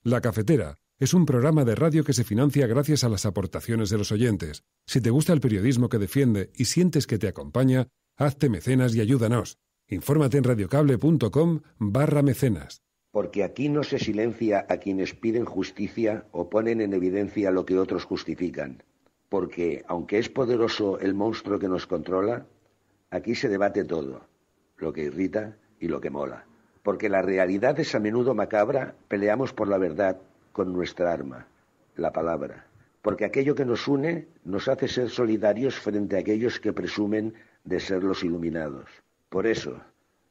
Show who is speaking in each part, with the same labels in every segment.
Speaker 1: La Cafetera es un programa de radio que se financia gracias a las aportaciones de los oyentes. Si te gusta el periodismo que defiende y sientes que te acompaña, hazte mecenas y ayúdanos. Infórmate en radiocable.com/mecenas.
Speaker 2: Porque aquí no se silencia a quienes piden justicia o ponen en evidencia lo que otros justifican. Porque, aunque es poderoso el monstruo que nos controla, aquí se debate todo, lo que irrita y lo que mola. Porque la realidad es a menudo macabra, peleamos por la verdad con nuestra arma, la palabra. Porque aquello que nos une nos hace ser solidarios frente a aquellos que presumen de ser los iluminados. Por eso,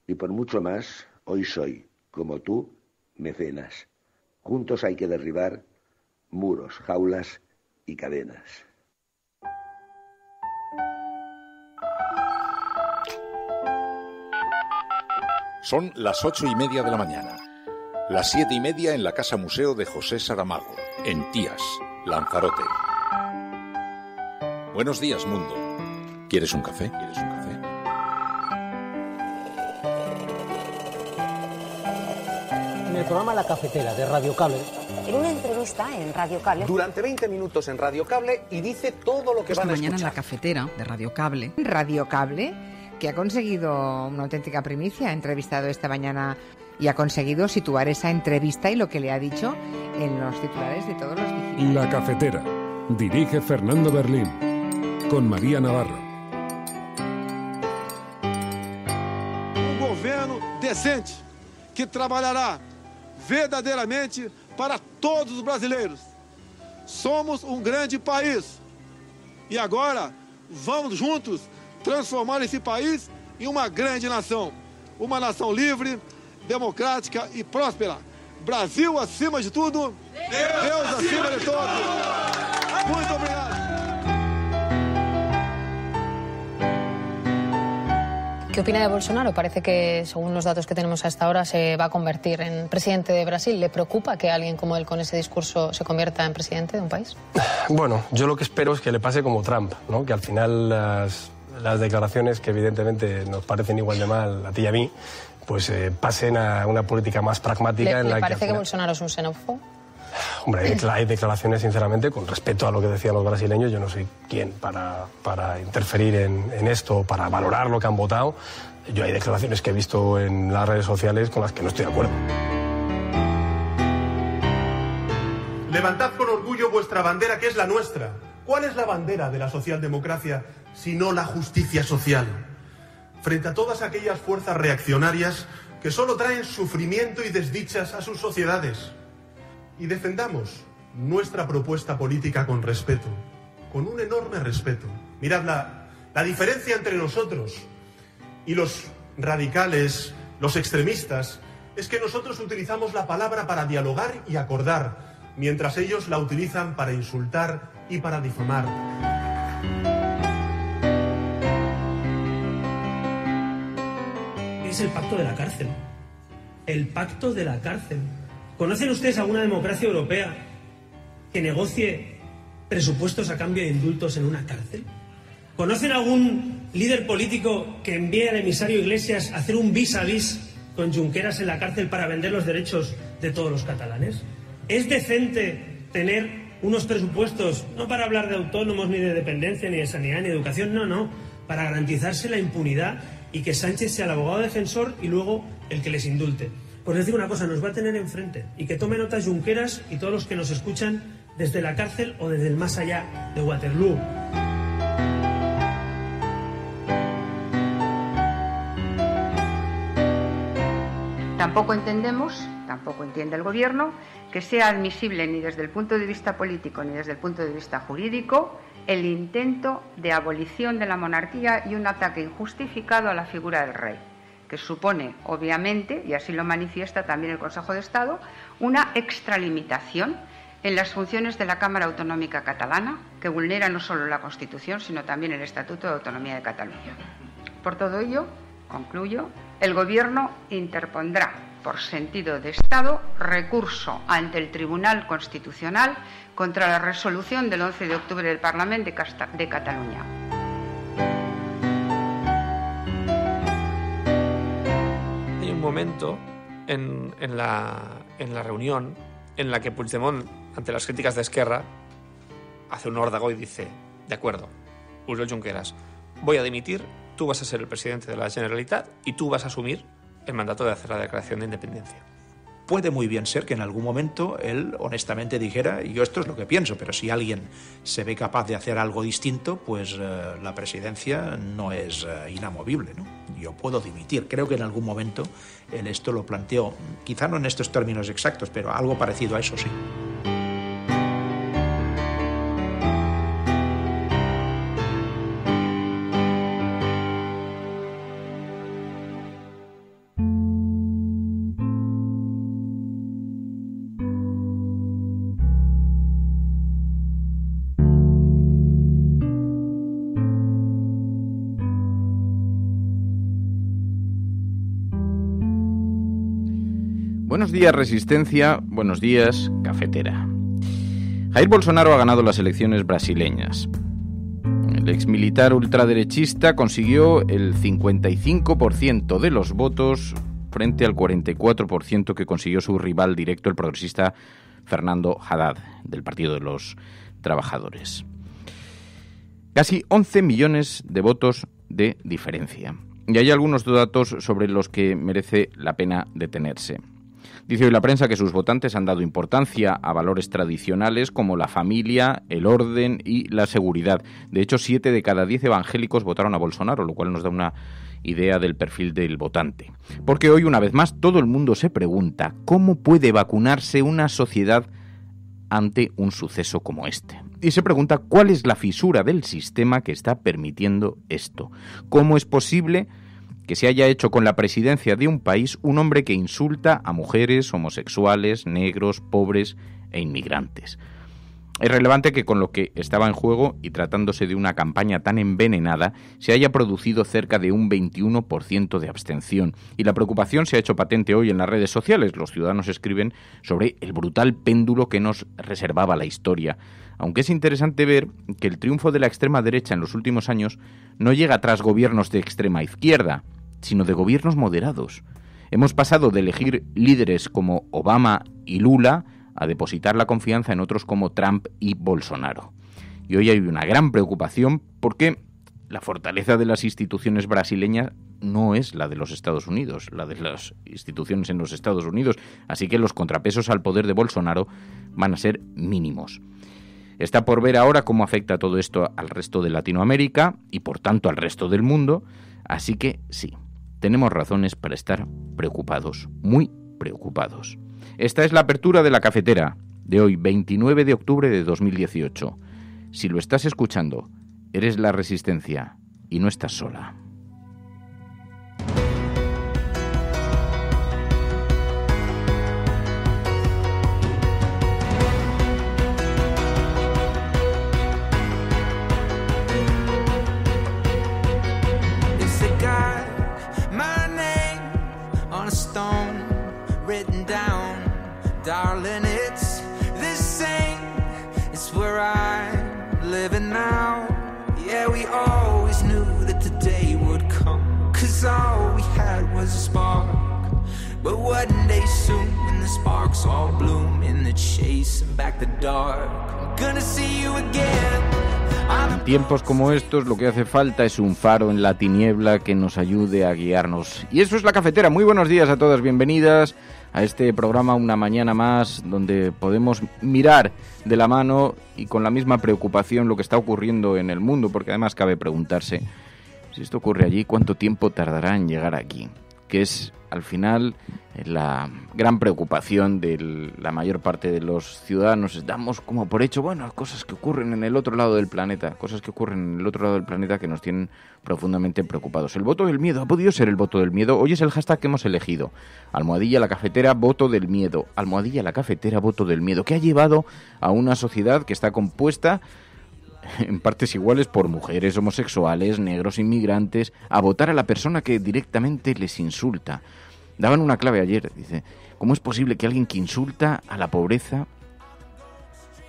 Speaker 2: y por mucho más, hoy soy, como tú, mecenas. Juntos hay que derribar muros, jaulas y cadenas.
Speaker 3: Son las 8:30 de la mañana. Las 7:30 en la Casa Museo de José Saramago, en Tías, Lanzarote. Buenos días, mundo. ¿Quieres un café? ¿Quieres un café?
Speaker 4: En el programa La Cafetera de Radio Cable.
Speaker 5: En una entrevista en Radio Cable.
Speaker 6: Durante 20 minutos en Radio Cable y dice todo lo que van a escuchar.
Speaker 7: Esta mañana en La Cafetera de Radio Cable.
Speaker 8: Radio Cable, que ha conseguido una auténtica primicia, ha entrevistado esta mañana y ha conseguido situar esa entrevista y lo que le ha dicho en los titulares de todos los digitales.
Speaker 1: La Cafetera. Dirige Fernando Berlín. Con María Navarro.
Speaker 9: Um governo decente que trabalhará verdadeiramente para todos os brasileiros. Somos um grande país e agora vamos juntos transformar esse país em uma grande nação. Uma nação livre, democrática e próspera. Brasil acima de tudo, Deus acima de todo. Muito obrigado.
Speaker 10: ¿Qué opina de Bolsonaro? Parece que, según los datos que tenemos hasta ahora, se va a convertir en presidente de Brasil. ¿Le preocupa que alguien como él, con ese discurso, se convierta en presidente de un país?
Speaker 11: Bueno, yo lo que espero es que le pase como Trump, ¿no? Que al final las declaraciones, que evidentemente nos parecen igual de mal a ti y a mí, pues pasen a una política más pragmática.
Speaker 10: ¿Le parece que Bolsonaro es un xenófobo?
Speaker 11: Hombre, hay declaraciones, sinceramente, con respeto a lo que decían los brasileños. Yo no soy quien para interferir en esto, para valorar lo que han votado. Yo hay declaraciones que he visto en las redes sociales con las que no estoy de acuerdo.
Speaker 12: Levantad con orgullo vuestra bandera, que es la nuestra. ¿Cuál es la bandera de la socialdemocracia sino la justicia social? Frente a todas aquellas fuerzas reaccionarias que solo traen sufrimiento y desdichas a sus sociedades. Y defendamos nuestra propuesta política con respeto, con un enorme respeto. Mirad, la diferencia entre nosotros y los radicales, los extremistas, es que nosotros utilizamos la palabra para dialogar y acordar, mientras ellos la utilizan para insultar y para difamar.
Speaker 13: Es el pacto de la cárcel. El pacto de la cárcel. ¿Conocen ustedes alguna democracia europea que negocie presupuestos a cambio de indultos en una cárcel? ¿Conocen algún líder político que envíe al emisario Iglesias a hacer un vis a vis con Junqueras en la cárcel para vender los derechos de todos los catalanes? ¿Es decente tener unos presupuestos, no para hablar de autónomos, ni de dependencia, ni de sanidad, ni de educación, no, para garantizarse la impunidad y que Sánchez sea el abogado defensor y luego el que les indulte? Pues les digo una cosa, nos va a tener enfrente y que tome nota Junqueras y todos los que nos escuchan desde la cárcel o desde el más allá de Waterloo.
Speaker 8: Tampoco entiende el Gobierno que sea admisible ni desde el punto de vista político ni desde el punto de vista jurídico el intento de abolición de la monarquía y un ataque injustificado a la figura del rey, que supone, obviamente, y así lo manifiesta también el Consejo de Estado, una extralimitación en las funciones de la Cámara Autonómica Catalana, que vulnera no solo la Constitución, sino también el Estatuto de Autonomía de Cataluña. Por todo ello, concluyo, el Gobierno interpondrá, por sentido de Estado, recurso ante el Tribunal Constitucional contra la resolución del 11 de octubre del Parlamento de Cataluña.
Speaker 14: Hay un momento en la reunión en la que Puigdemont, ante las críticas de Esquerra, hace un órdago y dice: de acuerdo, Oriol Junqueras, voy a dimitir, tú vas a ser el presidente de la Generalitat y tú vas a asumir el mandato de hacer la declaración de independencia.
Speaker 15: Puede muy bien ser que en algún momento él honestamente dijera: yo esto es lo que pienso, pero si alguien se ve capaz de hacer algo distinto, pues la presidencia no es inamovible, ¿no? Yo puedo dimitir. Creo que en algún momento él esto lo planteó, quizá no en estos términos exactos, pero algo parecido a eso sí.
Speaker 16: Buenos días, Resistencia. Buenos días, Cafetera. Jair Bolsonaro ha ganado las elecciones brasileñas. El exmilitar ultraderechista consiguió el 55% de los votos frente al 44% que consiguió su rival directo, el progresista Fernando Haddad, del Partido de los Trabajadores. Casi 11 millones de votos de diferencia. Y hay algunos datos sobre los que merece la pena detenerse. Dice hoy la prensa que sus votantes han dado importancia a valores tradicionales como la familia, el orden y la seguridad. De hecho, 7 de cada 10 evangélicos votaron a Bolsonaro, lo cual nos da una idea del perfil del votante. Porque hoy, una vez más, todo el mundo se pregunta ¿cómo puede vacunarse una sociedad ante un suceso como este? Y se pregunta cuál es la fisura del sistema que está permitiendo esto. ¿Cómo es posible que se haya hecho con la presidencia de un país un hombre que insulta a mujeres, homosexuales, negros, pobres e inmigrantes? Es relevante que con lo que estaba en juego y tratándose de una campaña tan envenenada se haya producido cerca de un 21% de abstención. Y la preocupación se ha hecho patente hoy en las redes sociales. Los ciudadanos escriben sobre el brutal péndulo que nos reservaba la historia. Aunque es interesante ver que el triunfo de la extrema derecha en los últimos años no llega tras gobiernos de extrema izquierda, sino de gobiernos moderados. Hemos pasado de elegir líderes como Obama y Lula a depositar la confianza en otros como Trump y Bolsonaro. Y hoy hay una gran preocupación porque la fortaleza de las instituciones brasileñas no es la de los Estados Unidos, la de las instituciones en los Estados Unidos, así que los contrapesos al poder de Bolsonaro van a ser mínimos. Está por ver ahora cómo afecta todo esto al resto de Latinoamérica y por tanto al resto del mundo, así que sí, tenemos razones para estar preocupados, muy preocupados. Esta es la apertura de la cafetera de hoy, 29 de octubre de 2018. Si lo estás escuchando, eres la Resistencia y no estás sola.
Speaker 17: Darling, it's the same. It's where I'm living now. Yeah, we always knew that the day would come. 'Cause all we had was a spark. But one day soon, when the sparks all bloom in the chasing back the dark, I'm gonna see you again.
Speaker 16: En tiempos como estos lo que hace falta es un faro en la tiniebla que nos ayude a guiarnos. Y eso es la cafetera. Muy buenos días a todas, bienvenidas a este programa una mañana más donde podemos mirar de la mano y con la misma preocupación lo que está ocurriendo en el mundo, porque además cabe preguntarse si esto ocurre allí, ¿cuánto tiempo tardará en llegar aquí? Que es al final la gran preocupación de la mayor parte de los ciudadanos. Damos como por hecho, bueno, cosas que ocurren en el otro lado del planeta, que nos tienen profundamente preocupados. El voto del miedo, ¿ha podido ser el voto del miedo? Hoy es el hashtag que hemos elegido. Almohadilla la cafetera, voto del miedo. Almohadilla la cafetera, voto del miedo. Que ha llevado a una sociedad que está compuesta en partes iguales por mujeres, homosexuales, negros, inmigrantes, a votar a la persona que directamente les insulta. Daban una clave ayer, dice, ¿cómo es posible que alguien que insulta a la pobreza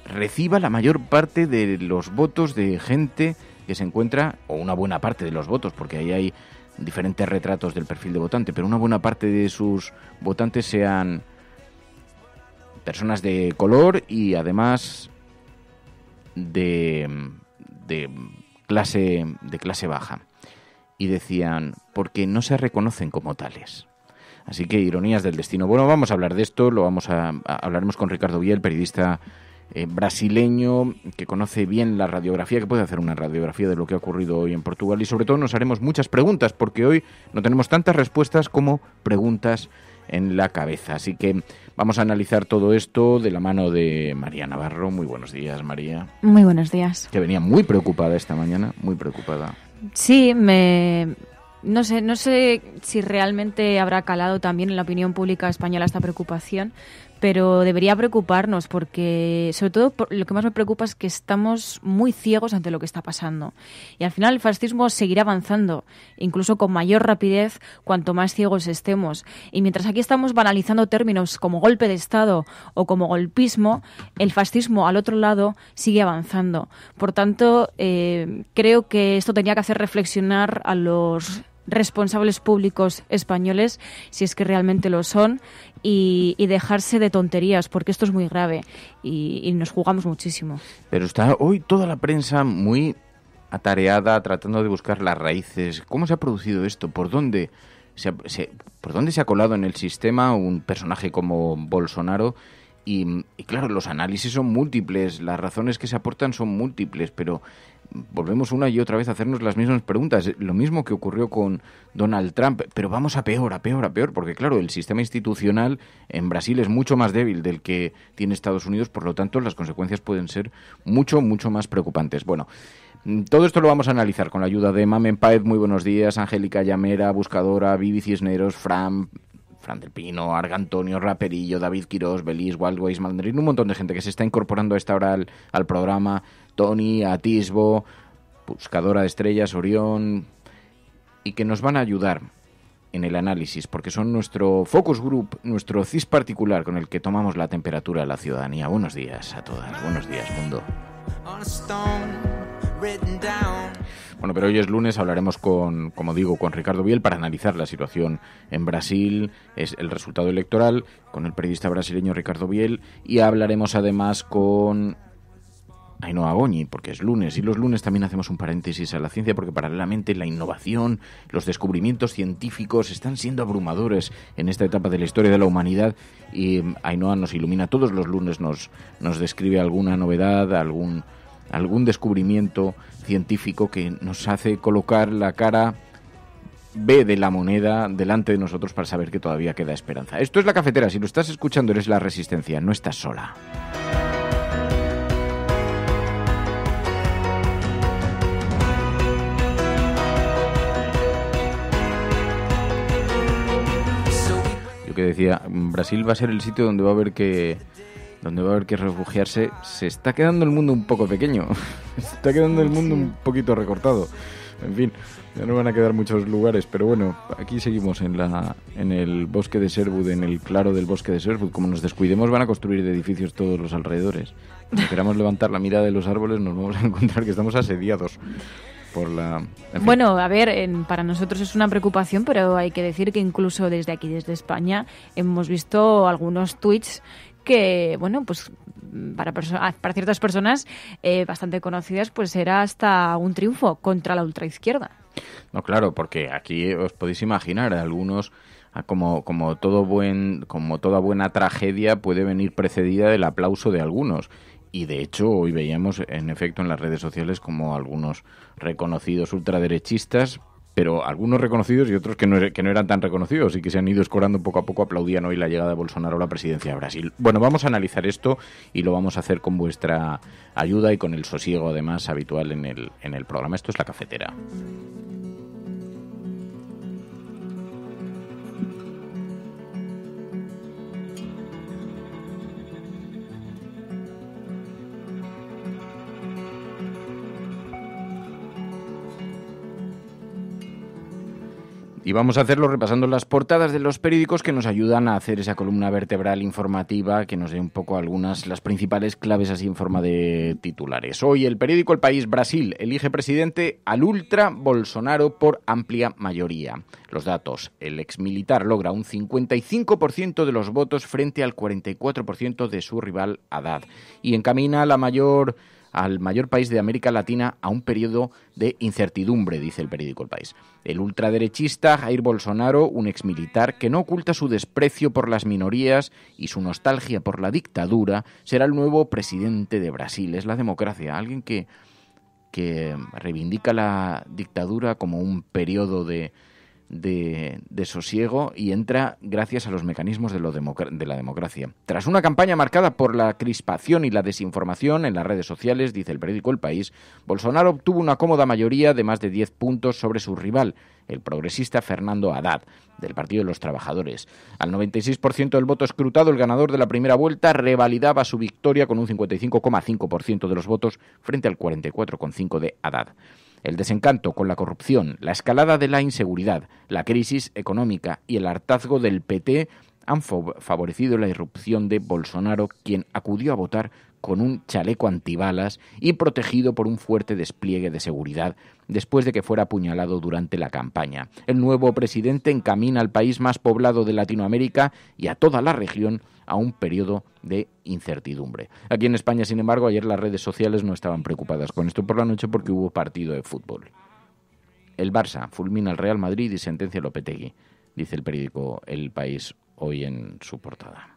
Speaker 16: reciba la mayor parte de los votos de gente que se encuentra, o una buena parte de los votos, porque ahí hay diferentes retratos del perfil de votante, pero una buena parte de sus votantes sean personas de color y además de clase baja. Y decían, porque no se reconocen como tales. Así que ironías del destino. Bueno, vamos a hablar de esto, hablaremos con Ricardo Biel, periodista brasileño, que conoce bien la radiografía, que puede hacer una radiografía de lo que ha ocurrido hoy en Portugal, y sobre todo nos haremos muchas preguntas, porque hoy no tenemos tantas respuestas como preguntas en la cabeza. Así que vamos a analizar todo esto de la mano de María Navarro. Muy buenos días, María.
Speaker 18: Muy buenos días.
Speaker 16: Que venía muy preocupada esta mañana, muy preocupada.
Speaker 18: Sí, no sé si realmente habrá calado también en la opinión pública española esta preocupación, pero debería preocuparnos porque, sobre todo, lo que más me preocupa es que estamos muy ciegos ante lo que está pasando. Y al final el fascismo seguirá avanzando, incluso con mayor rapidez, cuanto más ciegos estemos. Y mientras aquí estamos banalizando términos como golpe de Estado o como golpismo, el fascismo al otro lado sigue avanzando. Por tanto, creo que esto tenía que hacer reflexionar a los responsables públicos españoles, si es que realmente lo son, y dejarse de tonterías, porque esto es muy grave y nos jugamos muchísimo.
Speaker 16: Pero está hoy toda la prensa muy atareada tratando de buscar las raíces. ¿Cómo se ha producido esto? ¿Por dónde se ha colado en el sistema un personaje como Bolsonaro? Y claro, los análisis son múltiples, las razones que se aportan son múltiples, pero volvemos una y otra vez a hacernos las mismas preguntas. Lo mismo que ocurrió con Donald Trump, pero vamos a peor, porque claro, el sistema institucional en Brasil es mucho más débil del que tiene Estados Unidos, por lo tanto las consecuencias pueden ser mucho más preocupantes. Bueno, todo esto lo vamos a analizar con la ayuda de Mamen Páez. Muy buenos días. Angélica Llamera, Buscadora, Vivi Cisneros, Fran del Pino, Argantonio, Raperillo, David Quirós, Belis, Wildways, Mandrín, un montón de gente que se está incorporando a esta hora al programa. Tony, Atisbo, Buscadora de Estrellas, Orión, y que nos van a ayudar en el análisis, porque son nuestro focus group, nuestro CIS particular con el que tomamos la temperatura de la ciudadanía. Buenos días a todas, buenos días, mundo. Bueno, pero hoy es lunes, hablaremos con Ricardo Biel para analizar la situación en Brasil, es el resultado electoral, con el periodista brasileño Ricardo Biel, y hablaremos además con Ainhoa Goñi, porque es lunes, y los lunes también hacemos un paréntesis a la ciencia, porque paralelamente la innovación, los descubrimientos científicos están siendo abrumadores en esta etapa de la historia de la humanidad, y Ainhoa nos ilumina todos los lunes, nos describe alguna novedad, algún descubrimiento científico que nos hace colocar la cara B de la moneda delante de nosotros para saber que todavía queda esperanza. Esto es La Cafetera, si lo estás escuchando eres La Resistencia, no estás sola. Yo que decía, Brasil va a ser el sitio donde va a haber que refugiarse. Se está quedando el mundo un poco pequeño, se está quedando el mundo un poquito recortado. En fin, ya no van a quedar muchos lugares, pero bueno, aquí seguimos en el bosque de Sherwood, en el claro del bosque de Sherwood. Como nos descuidemos van a construir edificios todos los alrededores. Si queramos levantar la mirada de los árboles nos vamos a encontrar que estamos asediados por la... En fin.
Speaker 18: Bueno, a ver, para nosotros es una preocupación, pero hay que decir que incluso desde aquí, desde España, hemos visto algunos tweets que, bueno, pues para ciertas personas bastante conocidas, pues era hasta un triunfo contra la ultraizquierda.
Speaker 16: No, claro, porque aquí os podéis imaginar, algunos, como toda buena tragedia, puede venir precedida del aplauso de algunos. Y de hecho hoy veíamos en efecto en las redes sociales como algunos reconocidos ultraderechistas, pero algunos reconocidos y otros que no eran tan reconocidos y que se han ido escorando poco a poco, aplaudían hoy la llegada de Bolsonaro a la presidencia de Brasil. Bueno, vamos a analizar esto y lo vamos a hacer con vuestra ayuda y con el sosiego además habitual en el programa. Esto es La Cafetera. Y vamos a hacerlo repasando las portadas de los periódicos que nos ayudan a hacer esa columna vertebral informativa que nos dé un poco las principales claves así en forma de titulares. Hoy el periódico El País: Brasil elige presidente al ultra Bolsonaro por amplia mayoría. Los datos: el exmilitar logra un 55% de los votos frente al 44% de su rival Haddad y encamina al mayor país de América Latina a un periodo de incertidumbre, dice el periódico El País. El ultraderechista Jair Bolsonaro, un exmilitar que no oculta su desprecio por las minorías y su nostalgia por la dictadura, será el nuevo presidente de Brasil. Es la democracia, alguien que reivindica la dictadura como un periodo de sosiego y entra gracias a los mecanismos de la democracia. Tras una campaña marcada por la crispación y la desinformación en las redes sociales, dice el periódico El País, Bolsonaro obtuvo una cómoda mayoría de más de 10 puntos sobre su rival, el progresista Fernando Haddad, del Partido de los Trabajadores. Al 96% del voto escrutado, el ganador de la primera vuelta revalidaba su victoria con un 55,5% de los votos frente al 44,5% de Haddad. El desencanto con la corrupción, la escalada de la inseguridad, la crisis económica y el hartazgo del PT han favorecido la irrupción de Bolsonaro, quien acudió a votar con un chaleco antibalas y protegido por un fuerte despliegue de seguridad después de que fuera apuñalado durante la campaña. El nuevo presidente encamina al país más poblado de Latinoamérica y a toda la región a un periodo de incertidumbre. Aquí en España, sin embargo, ayer las redes sociales no estaban preocupadas con esto por la noche porque hubo partido de fútbol. El Barça fulmina al Real Madrid y sentencia a Lopetegui, dice el periódico El País hoy en su portada.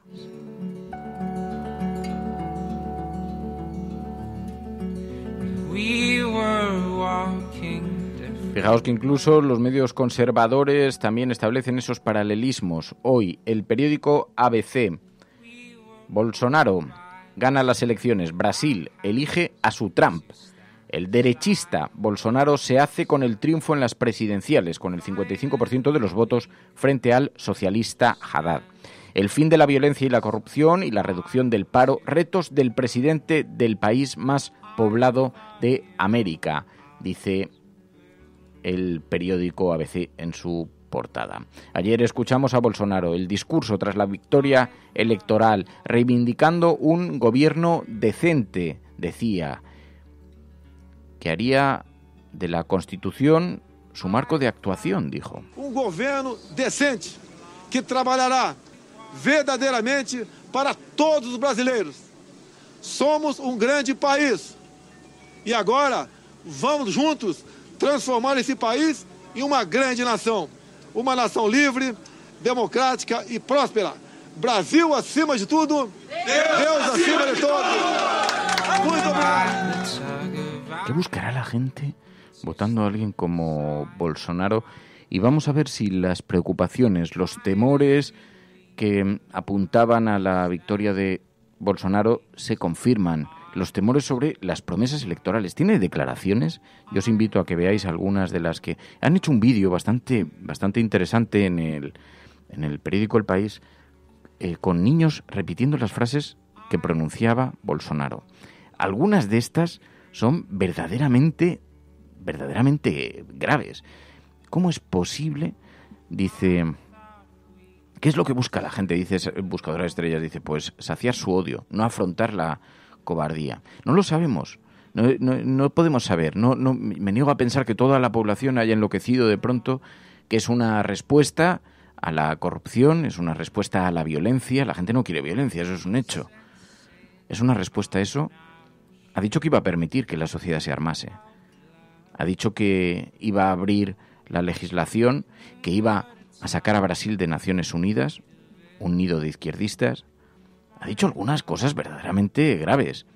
Speaker 16: Fijaos que incluso los medios conservadores también establecen esos paralelismos. Hoy, el periódico ABC: Bolsonaro gana las elecciones, Brasil elige a su Trump. El derechista Bolsonaro se hace con el triunfo en las presidenciales, con el 55% de los votos frente al socialista Haddad. El fin de la violencia y la corrupción y la reducción del paro, retos del presidente del país más poblado de América, dice el periódico ABC en su portada. Ayer escuchamos a Bolsonaro, el discurso tras la victoria electoral, reivindicando un gobierno decente, decía, que haría de la Constitución su marco de actuación, dijo.
Speaker 9: Un gobierno decente que trabalhará verdadeiramente para todos os brasileiros. Somos um grande país e agora vamos juntos transformar esse país em uma grande nação. Uma nação livre, democrática e próspera. Brasil acima de tudo, Deus acima de todos. Muito obrigado.
Speaker 16: ¿Qué buscará la gente votando a alguien como Bolsonaro? Y vamos a ver si las preocupaciones, los temores que apuntaban a la victoria de Bolsonaro se confirman. Los temores sobre las promesas electorales. Tiene declaraciones. Yo os invito a que veáis algunas de las que han hecho un vídeo bastante interesante en el periódico El País, con niños repitiendo las frases que pronunciaba Bolsonaro. Algunas de estas son verdaderamente graves. ¿Cómo es posible? Dice, ¿qué es lo que busca la gente? Dice Buscadora de Estrellas, dice, pues saciar su odio, no afrontar la cobardía. No lo sabemos, no podemos saber. No, me niego a pensar que toda la población haya enloquecido de pronto, que es una respuesta a la corrupción, es una respuesta a la violencia. La gente no quiere violencia, eso es un hecho. Es una respuesta a eso. Ha dicho que iba a permitir que la sociedad se armase. Ha dicho que iba a abrir la legislación, que iba a sacar a Brasil de Naciones Unidas, un nido de izquierdistas. Ha dicho algunas cosas verdaderamente graves.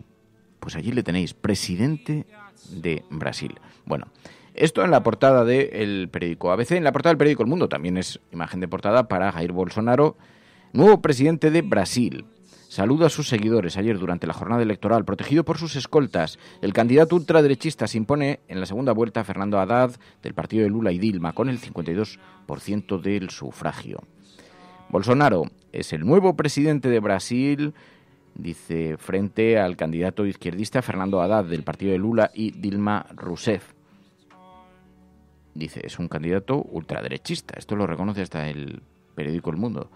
Speaker 16: Pues allí le tenéis, presidente de Brasil. Bueno, esto en la portada del periódico ABC. En la portada del periódico El Mundo también es imagen de portada para Jair Bolsonaro, nuevo presidente de Brasil. Saluda a sus seguidores. Ayer, durante la jornada electoral, protegido por sus escoltas, el candidato ultraderechista se impone en la segunda vuelta a Fernando Haddad, del partido de Lula y Dilma, con el 52% del sufragio. Bolsonaro es el nuevo presidente de Brasil, dice, frente al candidato izquierdista Fernando Haddad, del partido de Lula y Dilma Rousseff. Dice, es un candidato ultraderechista. Esto lo reconoce hasta el periódico El Mundo.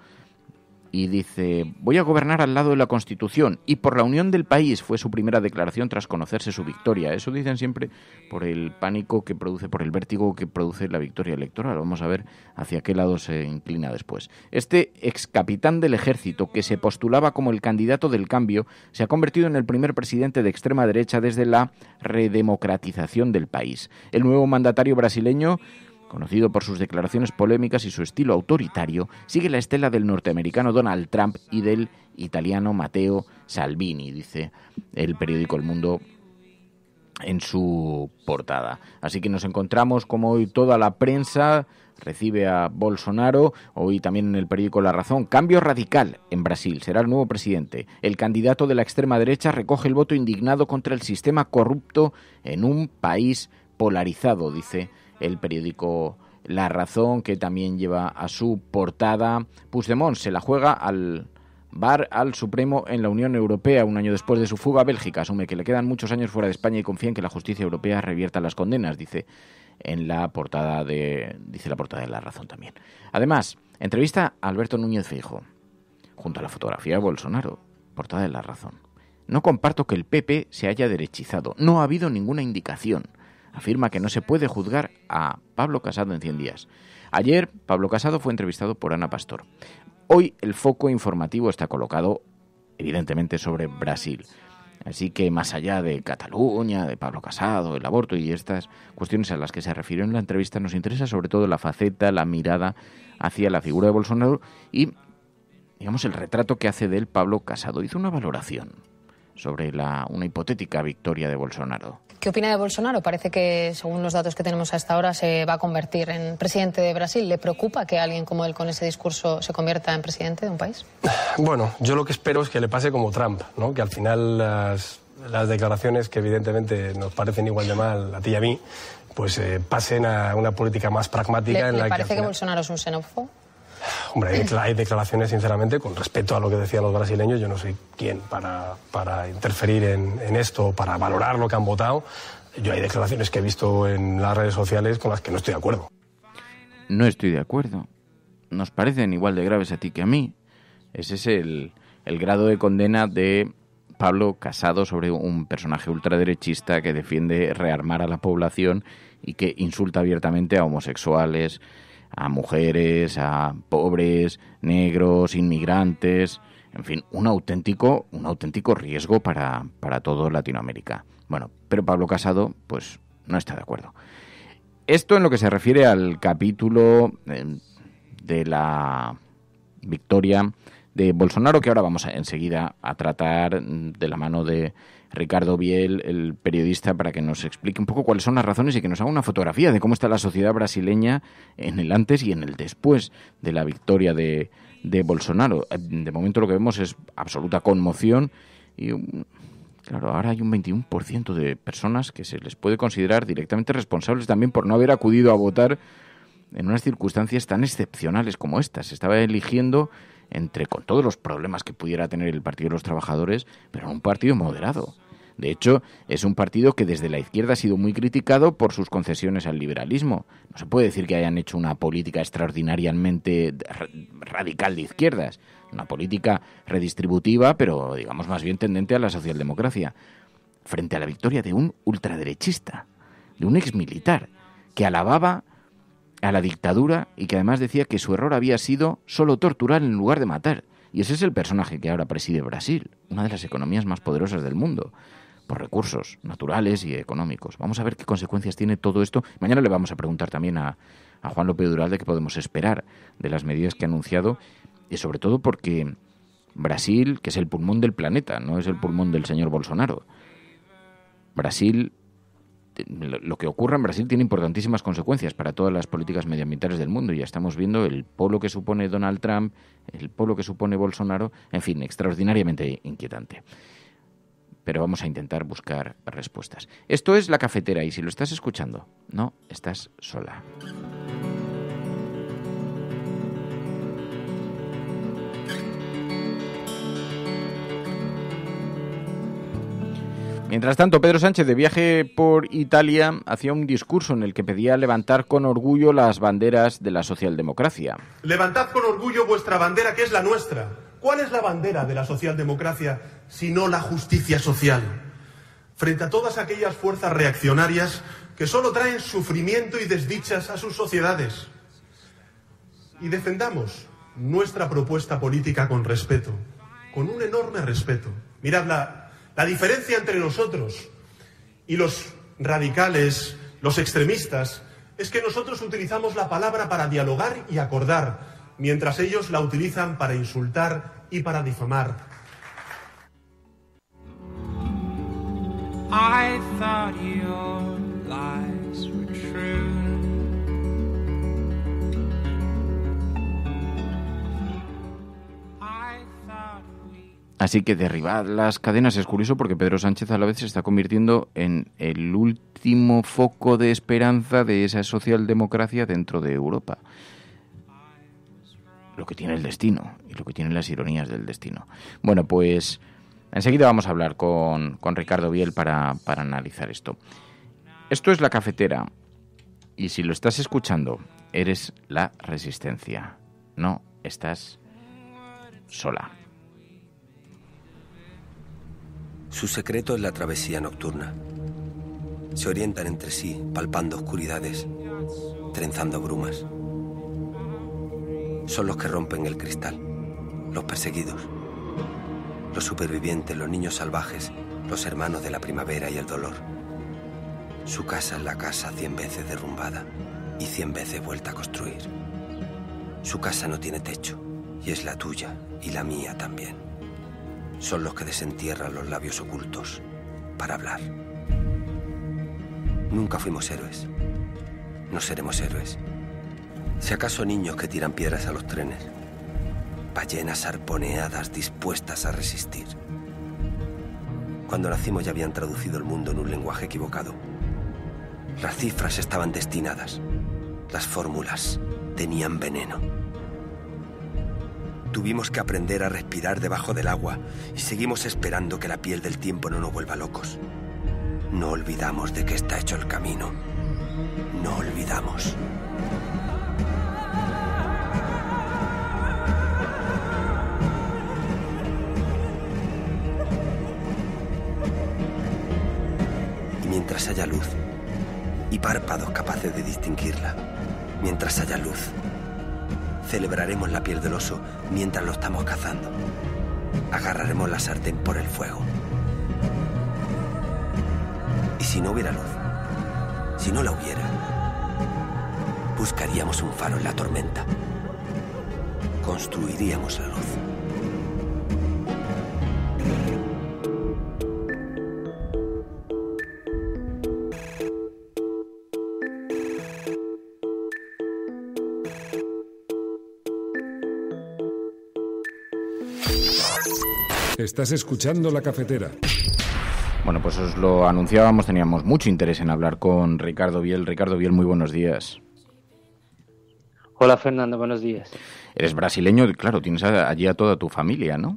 Speaker 16: Y dice, voy a gobernar al lado de la Constitución y por la unión del país, fue su primera declaración tras conocerse su victoria. Eso dicen siempre por el pánico que produce, por el vértigo que produce la victoria electoral. Vamos a ver hacia qué lado se inclina después. Este ex capitán del ejército, que se postulaba como el candidato del cambio, se ha convertido en el primer presidente de extrema derecha desde la redemocratización del país. El nuevo mandatario brasileño, conocido por sus declaraciones polémicas y su estilo autoritario, sigue la estela del norteamericano Donald Trump y del italiano Matteo Salvini, dice el periódico El Mundo en su portada. Así que nos encontramos como hoy toda la prensa recibe a Bolsonaro, hoy también en el periódico La Razón, cambio radical en Brasil, será el nuevo presidente. El candidato de la extrema derecha recoge el voto indignado contra el sistema corrupto en un país polarizado, dice el periódico La Razón, que también lleva a su portada: Puigdemont se la juega al bar al Supremo en la Unión Europea. Un año después de su fuga a Bélgica, asume que le quedan muchos años fuera de España y confía en que la justicia europea revierta las condenas, dice la portada de La Razón también. Además, entrevista a Alberto Núñez Feijóo junto a la fotografía de Bolsonaro, portada de La Razón. No comparto que el PP se haya derechizado. No ha habido ninguna indicación. Afirma que no se puede juzgar a Pablo Casado en 100 días. Ayer, Pablo Casado fue entrevistado por Ana Pastor. Hoy el foco informativo está colocado, evidentemente, sobre Brasil. Así que más allá de Cataluña, de Pablo Casado, el aborto y estas cuestiones a las que se refirió en la entrevista, nos interesa sobre todo la faceta, la mirada hacia la figura de Bolsonaro y, digamos, el retrato que hace de él Pablo Casado. Hizo una valoración sobre una hipotética victoria de Bolsonaro.
Speaker 10: ¿Qué opina de Bolsonaro? Parece que, según los datos que tenemos hasta ahora, se va a convertir en presidente de Brasil. ¿Le preocupa que alguien como él, con ese discurso, se convierta en presidente de un país?
Speaker 11: Bueno, yo lo que espero es que le pase como Trump, ¿no? Que al final las declaraciones, que evidentemente nos parecen igual de mal a ti y a mí, pues pasen a una política más pragmática.
Speaker 10: ¿Le parece que Bolsonaro es un xenófobo?
Speaker 11: Hombre, hay declaraciones, sinceramente, con respeto a lo que decían los brasileños. Yo no soy quien para interferir en esto, para valorar lo que han votado. Yo hay declaraciones que he visto en las redes sociales con las que no estoy de acuerdo.
Speaker 16: No estoy de acuerdo. Nos parecen igual de graves a ti que a mí. Ese es el grado de condena de Pablo Casado sobre un personaje ultraderechista que defiende rearmar a la población y que insulta abiertamente a homosexuales, a mujeres, a pobres, negros, inmigrantes, en fin, un auténtico riesgo para todo Latinoamérica. Bueno, pero Pablo Casado, pues, no está de acuerdo. Esto en lo que se refiere al capítulo de la victoria de Bolsonaro, que ahora vamos enseguida a tratar de la mano de Ricardo Biel, el periodista, para que nos explique un poco cuáles son las razones y que nos haga una fotografía de cómo está la sociedad brasileña en el antes y en el después de la victoria de Bolsonaro. De momento lo que vemos es absoluta conmoción y, claro, ahora hay un 21% de personas que se les puede considerar directamente responsables también por no haber acudido a votar en unas circunstancias tan excepcionales como estas. Se estaba eligiendo con todos los problemas que pudiera tener el Partido de los Trabajadores, pero un partido moderado. De hecho, es un partido que desde la izquierda ha sido muy criticado por sus concesiones al liberalismo. No se puede decir que hayan hecho una política extraordinariamente radical de izquierdas, una política redistributiva, pero digamos más bien tendente a la socialdemocracia, frente a la victoria de un ultraderechista, de un exmilitar, que alababa a la dictadura y que además decía que su error había sido solo torturar en lugar de matar. Y ese es el personaje que ahora preside Brasil, una de las economías más poderosas del mundo, por recursos naturales y económicos. Vamos a ver qué consecuencias tiene todo esto. Mañana le vamos a preguntar también a Juan López Duralde qué podemos esperar de las medidas que ha anunciado, y sobre todo porque Brasil, que es el pulmón del planeta, no es el pulmón del señor Bolsonaro. Brasil, lo que ocurra en Brasil tiene importantísimas consecuencias para todas las políticas medioambientales del mundo. Ya estamos viendo el polo que supone Donald Trump, el polo que supone Bolsonaro, en fin, extraordinariamente inquietante. Pero vamos a intentar buscar respuestas. Esto es La Cafetera y si lo estás escuchando, no estás sola. Mientras tanto, Pedro Sánchez, de viaje por Italia, hacía un discurso en el que pedía levantar con orgullo las banderas de la socialdemocracia.
Speaker 12: Levantad con orgullo vuestra bandera, que es la nuestra. ¿Cuál es la bandera de la socialdemocracia sino la justicia social? Frente a todas aquellas fuerzas reaccionarias que solo traen sufrimiento y desdichas a sus sociedades. Y defendamos nuestra propuesta política con respeto, con un enorme respeto. Mirad, la diferencia entre nosotros y los radicales, los extremistas, es que nosotros utilizamos la palabra para dialogar y acordar, mientras ellos la utilizan para insultar y para difamar.
Speaker 17: I thought your lies were true.
Speaker 16: Así que derribar las cadenas es curioso porque Pedro Sánchez a la vez se está convirtiendo en el último foco de esperanza de esa socialdemocracia dentro de Europa. Lo que tiene el destino y lo que tienen las ironías del destino. Bueno, pues enseguida vamos a hablar con Ricardo Biel para analizar esto. Esto es La Cafetera y si lo estás escuchando, eres la resistencia. No estás sola.
Speaker 19: Su secreto es la travesía nocturna. Se orientan entre sí, palpando oscuridades, trenzando brumas. Son los que rompen el cristal, los perseguidos, los supervivientes, los niños salvajes, los hermanos de la primavera y el dolor. Su casa es la casa 100 veces derrumbada y 100 veces vuelta a construir. Su casa no tiene techo y es la tuya y la mía también. Son los que desentierran los labios ocultos para hablar. Nunca fuimos héroes. No seremos héroes. Si acaso niños que tiran piedras a los trenes. Ballenas arponeadas dispuestas a resistir. Cuando nacimos ya habían traducido el mundo en un lenguaje equivocado. Las cifras estaban destinadas. Las fórmulas tenían veneno. Tuvimos que aprender a respirar debajo del agua y seguimos esperando que la piel del tiempo no nos vuelva locos. No olvidamos de qué está hecho el camino. No olvidamos. Y mientras haya luz y párpados capaces de distinguirla, mientras haya luz, celebraremos la piel del oso mientras lo estamos cazando. Agarraremos la sartén por el fuego. Y si no hubiera luz, si no la hubiera, buscaríamos un faro en la tormenta. Construiríamos la luz.
Speaker 1: Estás escuchando La Cafetera.
Speaker 16: Bueno, pues os lo anunciábamos, teníamos mucho interés en hablar con Ricardo Biel. Ricardo Biel, muy buenos días.
Speaker 20: Hola Fernando, buenos días.
Speaker 16: Eres brasileño, claro, tienes allí a toda tu familia, ¿no?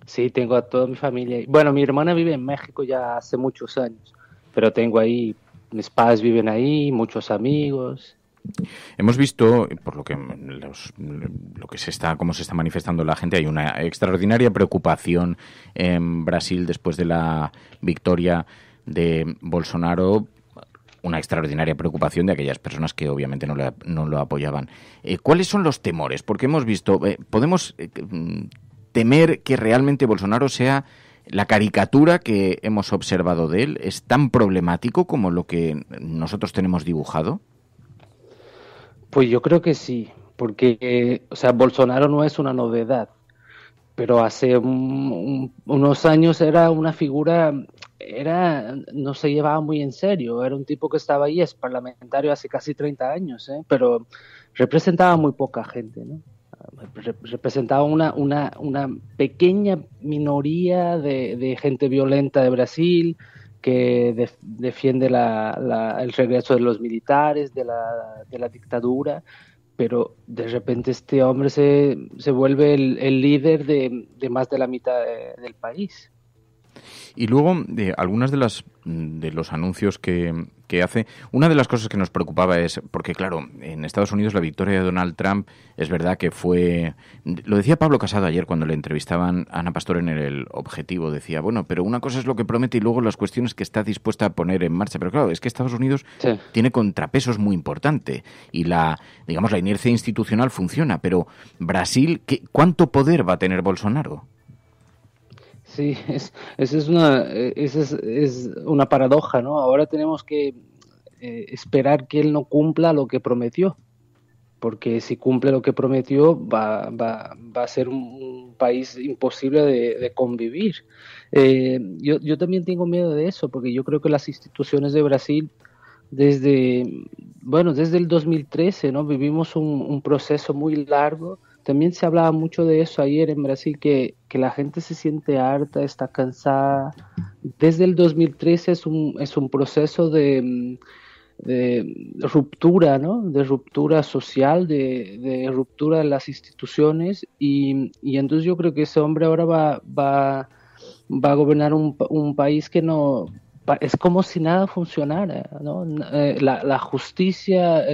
Speaker 20: Sí, tengo a toda mi familia. Bueno, mi hermana vive en México ya hace muchos años, pero tengo ahí, mis padres viven ahí, muchos amigos.
Speaker 16: Hemos visto, por lo que cómo se está manifestando la gente, hay una extraordinaria preocupación en Brasil después de la victoria de Bolsonaro, una extraordinaria preocupación de aquellas personas que obviamente no lo apoyaban. ¿Cuáles son los temores? Porque hemos visto, podemos temer que realmente Bolsonaro sea la caricatura que hemos observado de él. ¿Es tan problemático como lo que nosotros tenemos dibujado?
Speaker 20: Pues yo creo que sí, porque Bolsonaro no es una novedad, pero hace unos años era una figura, no se llevaba muy en serio, era un tipo que estaba ahí, es parlamentario hace casi 30 años, pero representaba muy poca gente, ¿no? Representaba una pequeña minoría de gente violenta de Brasil, que defiende el regreso de los militares, de la dictadura, pero de repente este hombre se vuelve el líder de más de la mitad del país.
Speaker 16: Y luego, algunas de los anuncios que hace, una de las cosas que nos preocupaba es, porque claro, en Estados Unidos la victoria de Donald Trump es verdad que fue, lo decía Pablo Casado ayer cuando le entrevistaban a Ana Pastor en El Objetivo, decía, bueno, pero una cosa es lo que promete y luego las cuestiones que está dispuesta a poner en marcha, pero claro, es que Estados Unidos tiene contrapesos muy importante y la inercia institucional funciona, pero Brasil, ¿cuánto poder va a tener Bolsonaro?
Speaker 20: Sí, esa es una paradoja, ¿no? Ahora tenemos que esperar que él no cumpla lo que prometió, porque si cumple lo que prometió va a ser un país imposible de convivir. Yo también tengo miedo de eso, porque yo creo que las instituciones de Brasil desde el 2013, ¿no? Vivimos un proceso muy largo. También se hablaba mucho de eso ayer en Brasil, que la gente se siente harta, está cansada. Desde el 2013 es un proceso de ruptura, ¿no? De ruptura social, de ruptura de las instituciones y entonces yo creo que ese hombre ahora va a gobernar un país que no... Es como si nada funcionara, ¿no? La justicia...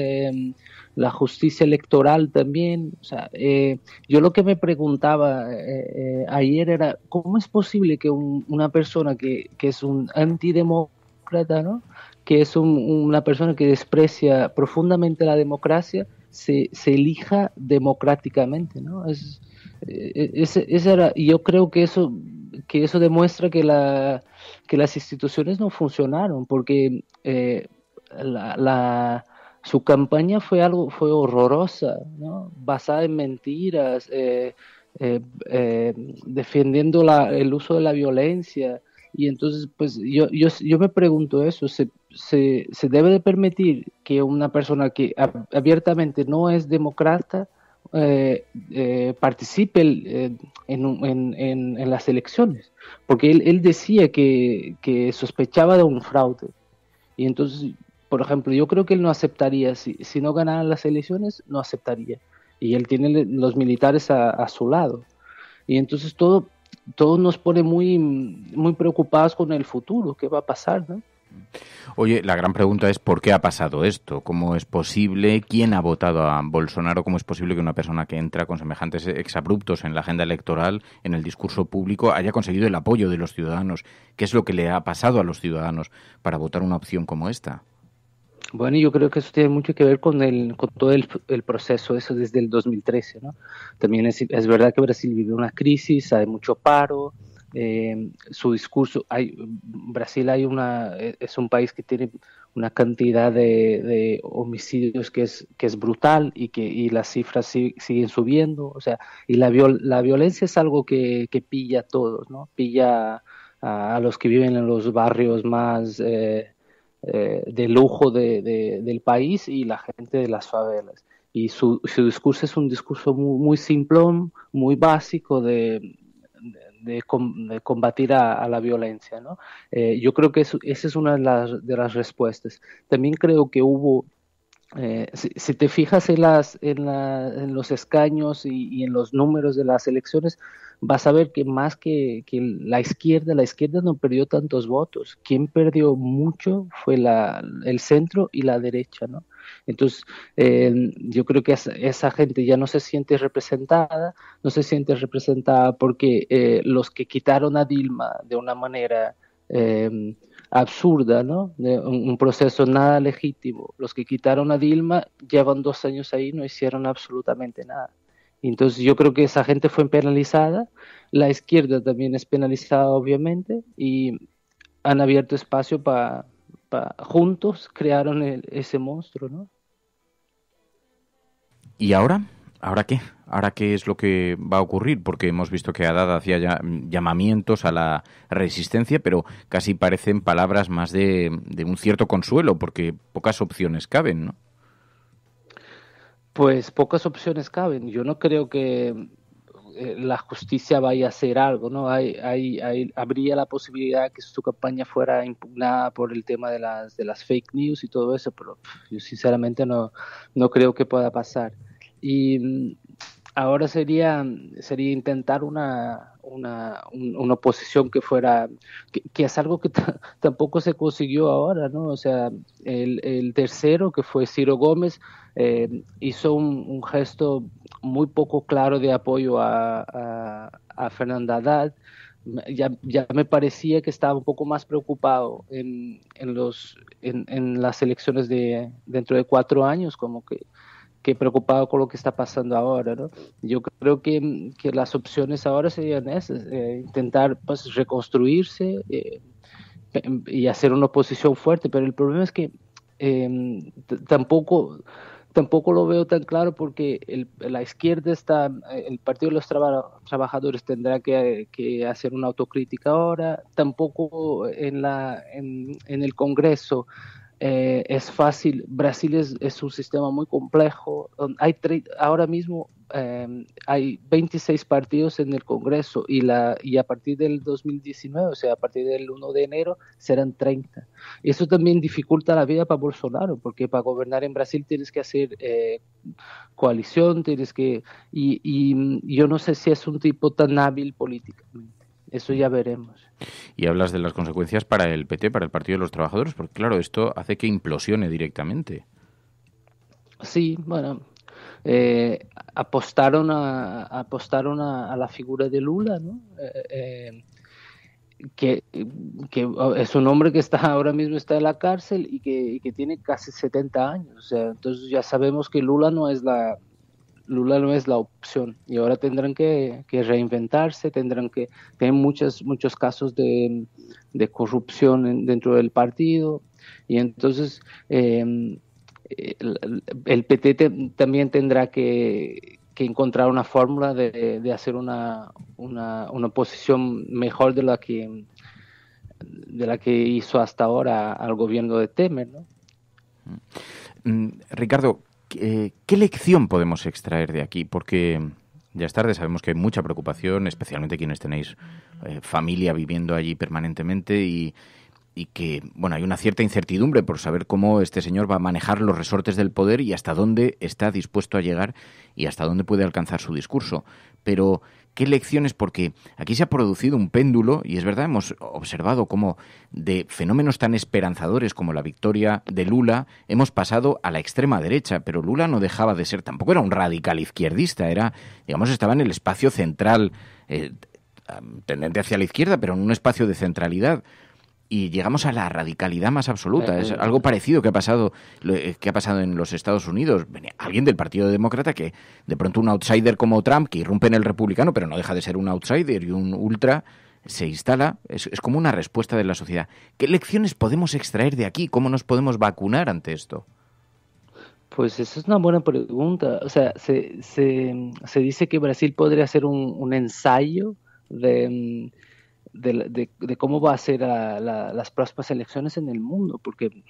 Speaker 20: la justicia electoral también, o sea, yo lo que me preguntaba ayer era, ¿cómo es posible que una persona que es un antidemócrata, ¿no? Que es una persona que desprecia profundamente la democracia, se elija democráticamente, ¿no? Yo creo que eso demuestra que las instituciones no funcionaron, porque su campaña fue horrorosa, ¿no? Basada en mentiras, defendiendo el uso de la violencia. Y entonces, pues yo me pregunto eso, ¿se debe de permitir que una persona que abiertamente no es demócrata participe en las elecciones? Porque él decía que sospechaba de un fraude. Y entonces, por ejemplo, yo creo que él no aceptaría, si no ganaran las elecciones, no aceptaría. Y él tiene los militares a su lado. Y entonces todo nos pone muy, muy preocupados con el futuro, qué va a pasar, ¿no?
Speaker 16: Oye, la gran pregunta es ¿por qué ha pasado esto? ¿Cómo es posible? ¿Quién ha votado a Bolsonaro? ¿Cómo es posible que una persona que entra con semejantes exabruptos en la agenda electoral, en el discurso público, haya conseguido el apoyo de los ciudadanos? ¿Qué es lo que le ha pasado a los ciudadanos para votar una opción como esta?
Speaker 20: Bueno, yo creo que eso tiene mucho que ver con todo el proceso, eso desde el 2013, ¿no? También es verdad que Brasil vive una crisis, hay mucho paro, su discurso, Brasil es un país que tiene una cantidad de homicidios que es brutal y las cifras siguen subiendo, o sea, y la violencia es algo que pilla a todos, ¿no? Pilla a los que viven en los barrios más de lujo del país y la gente de las favelas. Y su discurso es un discurso muy, muy simplón, muy básico de combatir a la violencia, ¿no? Yo creo que esa es una de las respuestas. También creo que hubo, si te fijas en los escaños y en los números de las elecciones, vas a ver que más que la izquierda no perdió tantos votos. Quien perdió mucho fue el centro y la derecha, ¿no? Entonces, yo creo que esa gente ya no se siente representada porque los que quitaron a Dilma de una manera absurda, ¿no? De un proceso nada legítimo. Los que quitaron a Dilma llevan 2 años ahí, no hicieron absolutamente nada. Entonces yo creo que esa gente fue penalizada, la izquierda también es penalizada obviamente y han abierto espacio para juntos crearon ese monstruo, ¿no?
Speaker 16: ¿Y ahora? ¿Ahora qué? ¿Ahora qué es lo que va a ocurrir? Porque hemos visto que Haddad hacía llamamientos a la resistencia, pero casi parecen palabras más de un cierto consuelo, porque pocas opciones caben, ¿no?
Speaker 20: Pues pocas opciones caben. Yo no creo que la justicia vaya a hacer algo, ¿no? Habría la posibilidad que su campaña fuera impugnada por el tema de las fake news y todo eso, pero yo sinceramente no creo que pueda pasar. Y ahora sería intentar una una oposición que fuera, que es algo que tampoco se consiguió ahora, ¿no? O sea, el tercero, que fue Ciro Gómez, hizo un gesto muy poco claro de apoyo a Fernanda Haddad. Ya me parecía que estaba un poco más preocupado en las elecciones dentro de 4 años, como que preocupado con lo que está pasando ahora, ¿no? Yo creo que las opciones ahora serían esas, intentar pues reconstruirse y hacer una oposición fuerte, pero el problema es que tampoco lo veo tan claro, porque la izquierda el Partido de los Trabajadores tendrá que hacer una autocrítica ahora. Tampoco en el Congreso es fácil. Brasil es un sistema muy complejo. Ahora mismo hay 26 partidos en el Congreso y a partir del 2019, o sea, a partir del 1 de enero, serán 30. Eso también dificulta la vida para Bolsonaro, porque para gobernar en Brasil tienes que hacer coalición, y yo no sé si es un tipo tan hábil políticamente. Eso ya veremos.
Speaker 16: Y hablas de las consecuencias para el PT, para el Partido de los Trabajadores, porque claro, esto hace que implosione directamente.
Speaker 20: Sí, bueno, apostaron a la figura de Lula, ¿no? Que es un hombre que ahora mismo está en la cárcel y que tiene casi 70 años. O sea, entonces ya sabemos que Lula no es la opción, y ahora tendrán que reinventarse, tendrán que tener muchos casos de corrupción dentro del partido, y entonces el PT también tendrá que encontrar una fórmula de hacer una oposición mejor de la que hizo hasta ahora al gobierno de Temer, ¿no?
Speaker 16: Ricardo, ¿qué lección podemos extraer de aquí? Porque ya es tarde, sabemos que hay mucha preocupación, especialmente quienes tenéis familia viviendo allí permanentemente, y que, bueno, hay una cierta incertidumbre por saber cómo este señor va a manejar los resortes del poder y hasta dónde está dispuesto a llegar y hasta dónde puede alcanzar su discurso. Pero, ¿qué lecciones? Porque aquí se ha producido un péndulo, y es verdad, hemos observado cómo de fenómenos tan esperanzadores como la victoria de Lula hemos pasado a la extrema derecha, pero Lula no dejaba de ser, tampoco era un radical izquierdista, estaba en el espacio central, tendente hacia la izquierda, pero en un espacio de centralidad. Y llegamos a la radicalidad más absoluta. Es algo parecido que ha pasado en los Estados Unidos. Alguien del Partido Demócrata que, de pronto, un outsider como Trump, que irrumpe en el republicano, pero no deja de ser un outsider y un ultra, se instala. Es como una respuesta de la sociedad. ¿Qué lecciones podemos extraer de aquí? ¿Cómo nos podemos vacunar ante esto?
Speaker 20: Pues esa es una buena pregunta. O sea, se dice que Brasil podría ser un ensayo de cómo va a ser las próximas elecciones en el mundo, porque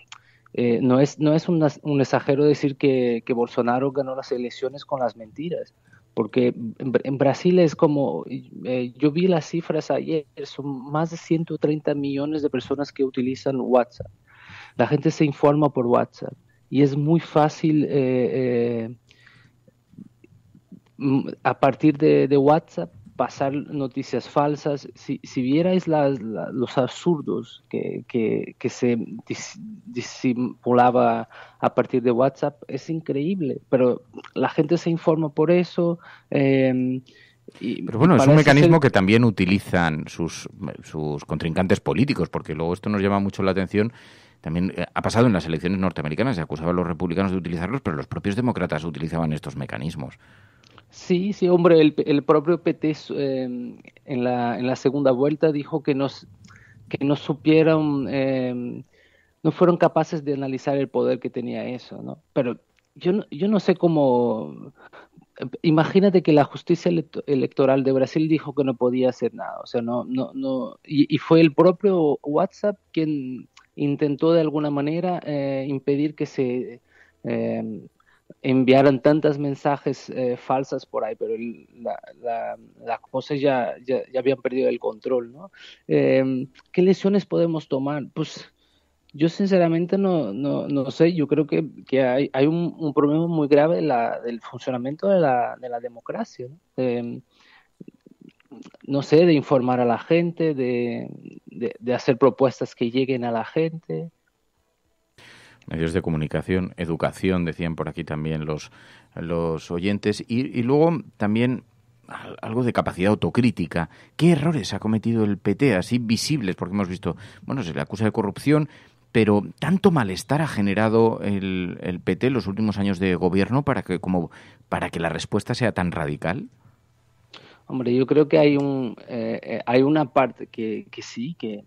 Speaker 20: no es un exagero decir que Bolsonaro ganó las elecciones con las mentiras, porque en Brasil es como, yo vi las cifras ayer, son más de 130 millones de personas que utilizan WhatsApp. La gente se informa por WhatsApp y es muy fácil a partir de WhatsApp pasar noticias falsas. Si vierais los absurdos que se disimulaba a partir de WhatsApp, es increíble, pero la gente se informa por eso.
Speaker 16: Pero bueno, es un mecanismo que también utilizan sus contrincantes políticos, porque luego esto nos llama mucho la atención. También ha pasado en las elecciones norteamericanas, se acusaba a los republicanos de utilizarlos, pero los propios demócratas utilizaban estos mecanismos.
Speaker 20: Sí, hombre, el propio PT en la segunda vuelta dijo que no supieron, no fueron capaces de analizar el poder que tenía eso, ¿no? Pero yo no sé cómo. Imagínate que la justicia electoral de Brasil dijo que no podía hacer nada, o sea, no, y fue el propio WhatsApp quien intentó de alguna manera impedir que se enviaran tantos mensajes falsas por ahí, pero las cosas ya habían perdido el control, ¿no? ¿Qué lecciones podemos tomar? Pues yo sinceramente no sé. Yo creo que hay un problema muy grave del funcionamiento de la democracia, ¿no? no sé, de informar a la gente, de hacer propuestas que lleguen a la gente.
Speaker 16: Medios de comunicación, educación, decían por aquí también los oyentes, y luego también algo de capacidad autocrítica. ¿Qué errores ha cometido el PT así visibles? Porque hemos visto, bueno, se le acusa de corrupción, pero tanto malestar ha generado el PT en los últimos años de gobierno para que la respuesta sea tan radical.
Speaker 20: Hombre, yo creo que hay una parte que sí, que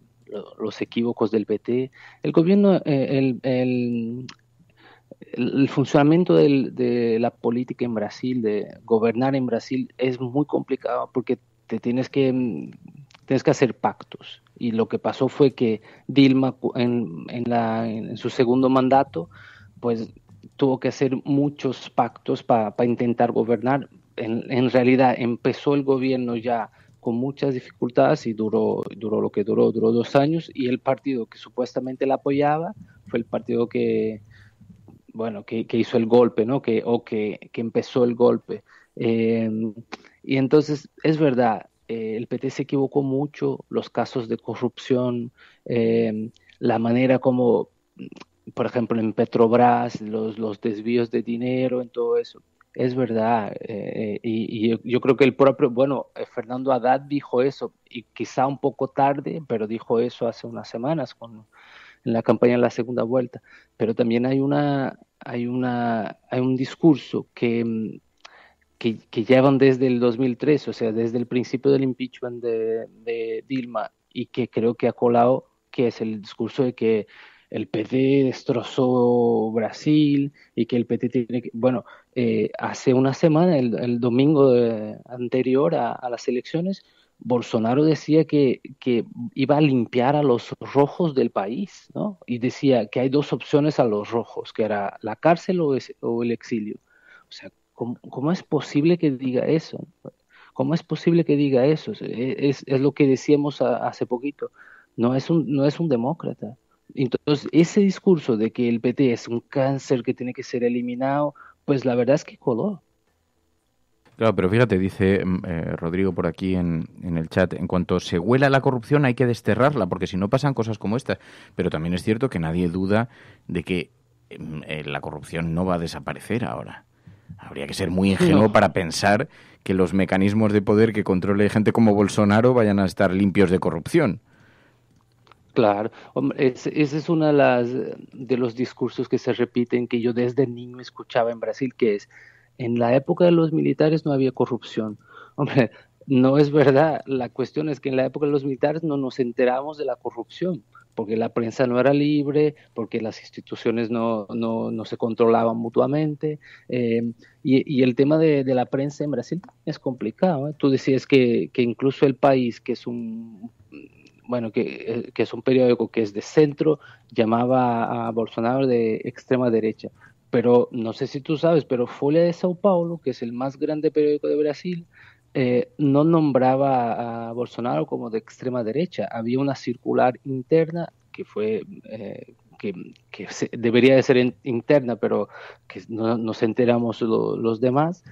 Speaker 20: los equívocos del PT, el gobierno, el funcionamiento de la política en Brasil, de gobernar en Brasil, es muy complicado porque tienes que hacer pactos. Y lo que pasó fue que Dilma, en su segundo mandato, pues tuvo que hacer muchos pactos para intentar gobernar. En realidad empezó el gobierno ya con muchas dificultades y duró lo que duró 2 años, y el partido que supuestamente la apoyaba fue el partido que hizo el golpe, ¿no? Que empezó el golpe. Y entonces, es verdad, el PT se equivocó mucho, los casos de corrupción, la manera como, por ejemplo, en Petrobras, los desvíos de dinero, en todo eso. Es verdad, y yo creo que el propio, Fernando Haddad dijo eso, y quizá un poco tarde, pero dijo eso hace unas semanas en la campaña de la segunda vuelta. Pero también hay un discurso que llevan desde el 2003, o sea, desde el principio del impeachment de Dilma, y que creo que ha colado, que es el discurso de que el PT destrozó Brasil y que el PT tiene que... hace una semana, el domingo anterior a las elecciones, Bolsonaro decía que iba a limpiar a los rojos del país, ¿no? Y decía que hay 2 opciones a los rojos, que era la cárcel o el exilio. O sea, ¿cómo es posible que diga eso? ¿Cómo es posible que diga eso? Es lo que decíamos hace poquito. No es un demócrata. Entonces, ese discurso de que el PT es un cáncer que tiene que ser eliminado, pues la verdad es que coló.
Speaker 16: Claro, pero fíjate, dice Rodrigo por aquí en el chat, en cuanto se huela la corrupción hay que desterrarla, porque si no pasan cosas como estas. Pero también es cierto que nadie duda de que la corrupción no va a desaparecer ahora. Habría que ser muy ingenuo para pensar que los mecanismos de poder que controle gente como Bolsonaro vayan a estar limpios de corrupción.
Speaker 20: Claro, hombre, ese es uno de los discursos que se repiten, que yo desde niño escuchaba en Brasil, que es: en la época de los militares no había corrupción. Hombre, no es verdad. La cuestión es que en la época de los militares no nos enteramos de la corrupción, porque la prensa no era libre, porque las instituciones no se controlaban mutuamente. Y el tema de la prensa en Brasil es complicado, ¿eh? Tú decías que incluso El País, que es que es un periódico que es de centro, llamaba a Bolsonaro de extrema derecha. Pero no sé si tú sabes, pero Folha de São Paulo, que es el más grande periódico de Brasil, no nombraba a Bolsonaro como de extrema derecha. Había una circular interna que fue debería de ser interna, pero que no nos enteramos los demás,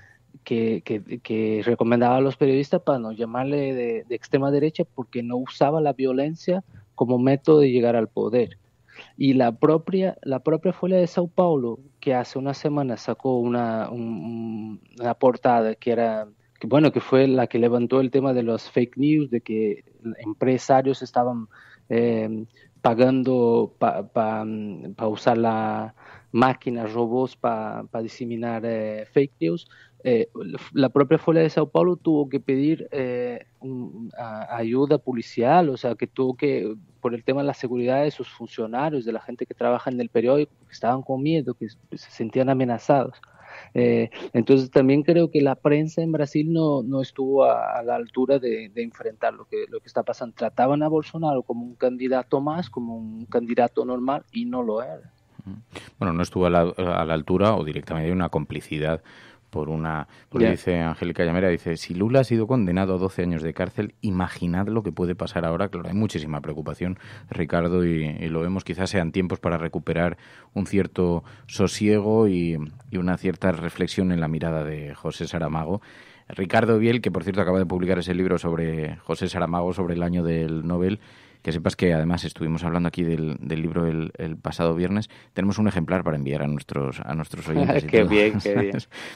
Speaker 20: que recomendaba a los periodistas para no llamarle de extrema derecha, porque no usaba la violencia como método de llegar al poder. Y la propia Folha de São Paulo, que hace una semana sacó una portada que fue la que levantó el tema de los fake news, de que empresarios estaban pagando para usar la máquina, robots para diseminar fake news. La propia Folha de São Paulo tuvo que pedir ayuda policial, o sea, que tuvo que, por el tema de la seguridad de sus funcionarios, de la gente que trabaja en el periódico, que estaban con miedo, que se sentían amenazados. Entonces también creo que la prensa en Brasil no estuvo a la altura de enfrentar lo que está pasando. Trataban a Bolsonaro como un candidato más, como un candidato normal, y no lo era.
Speaker 16: Bueno, no estuvo a la altura, o directamente una complicidad porque dice Angélica Llamera, dice: si Lula ha sido condenado a 12 años de cárcel, imaginad lo que puede pasar ahora. Claro, hay muchísima preocupación, Ricardo, y lo vemos. Quizás sean tiempos para recuperar un cierto sosiego y una cierta reflexión en la mirada de José Saramago. Ricardo Biel, que por cierto acaba de publicar ese libro sobre José Saramago, sobre el año del Nobel. Que sepas que además estuvimos hablando aquí del libro el pasado viernes. Tenemos un ejemplar para enviar a nuestros oyentes.
Speaker 20: Qué bien.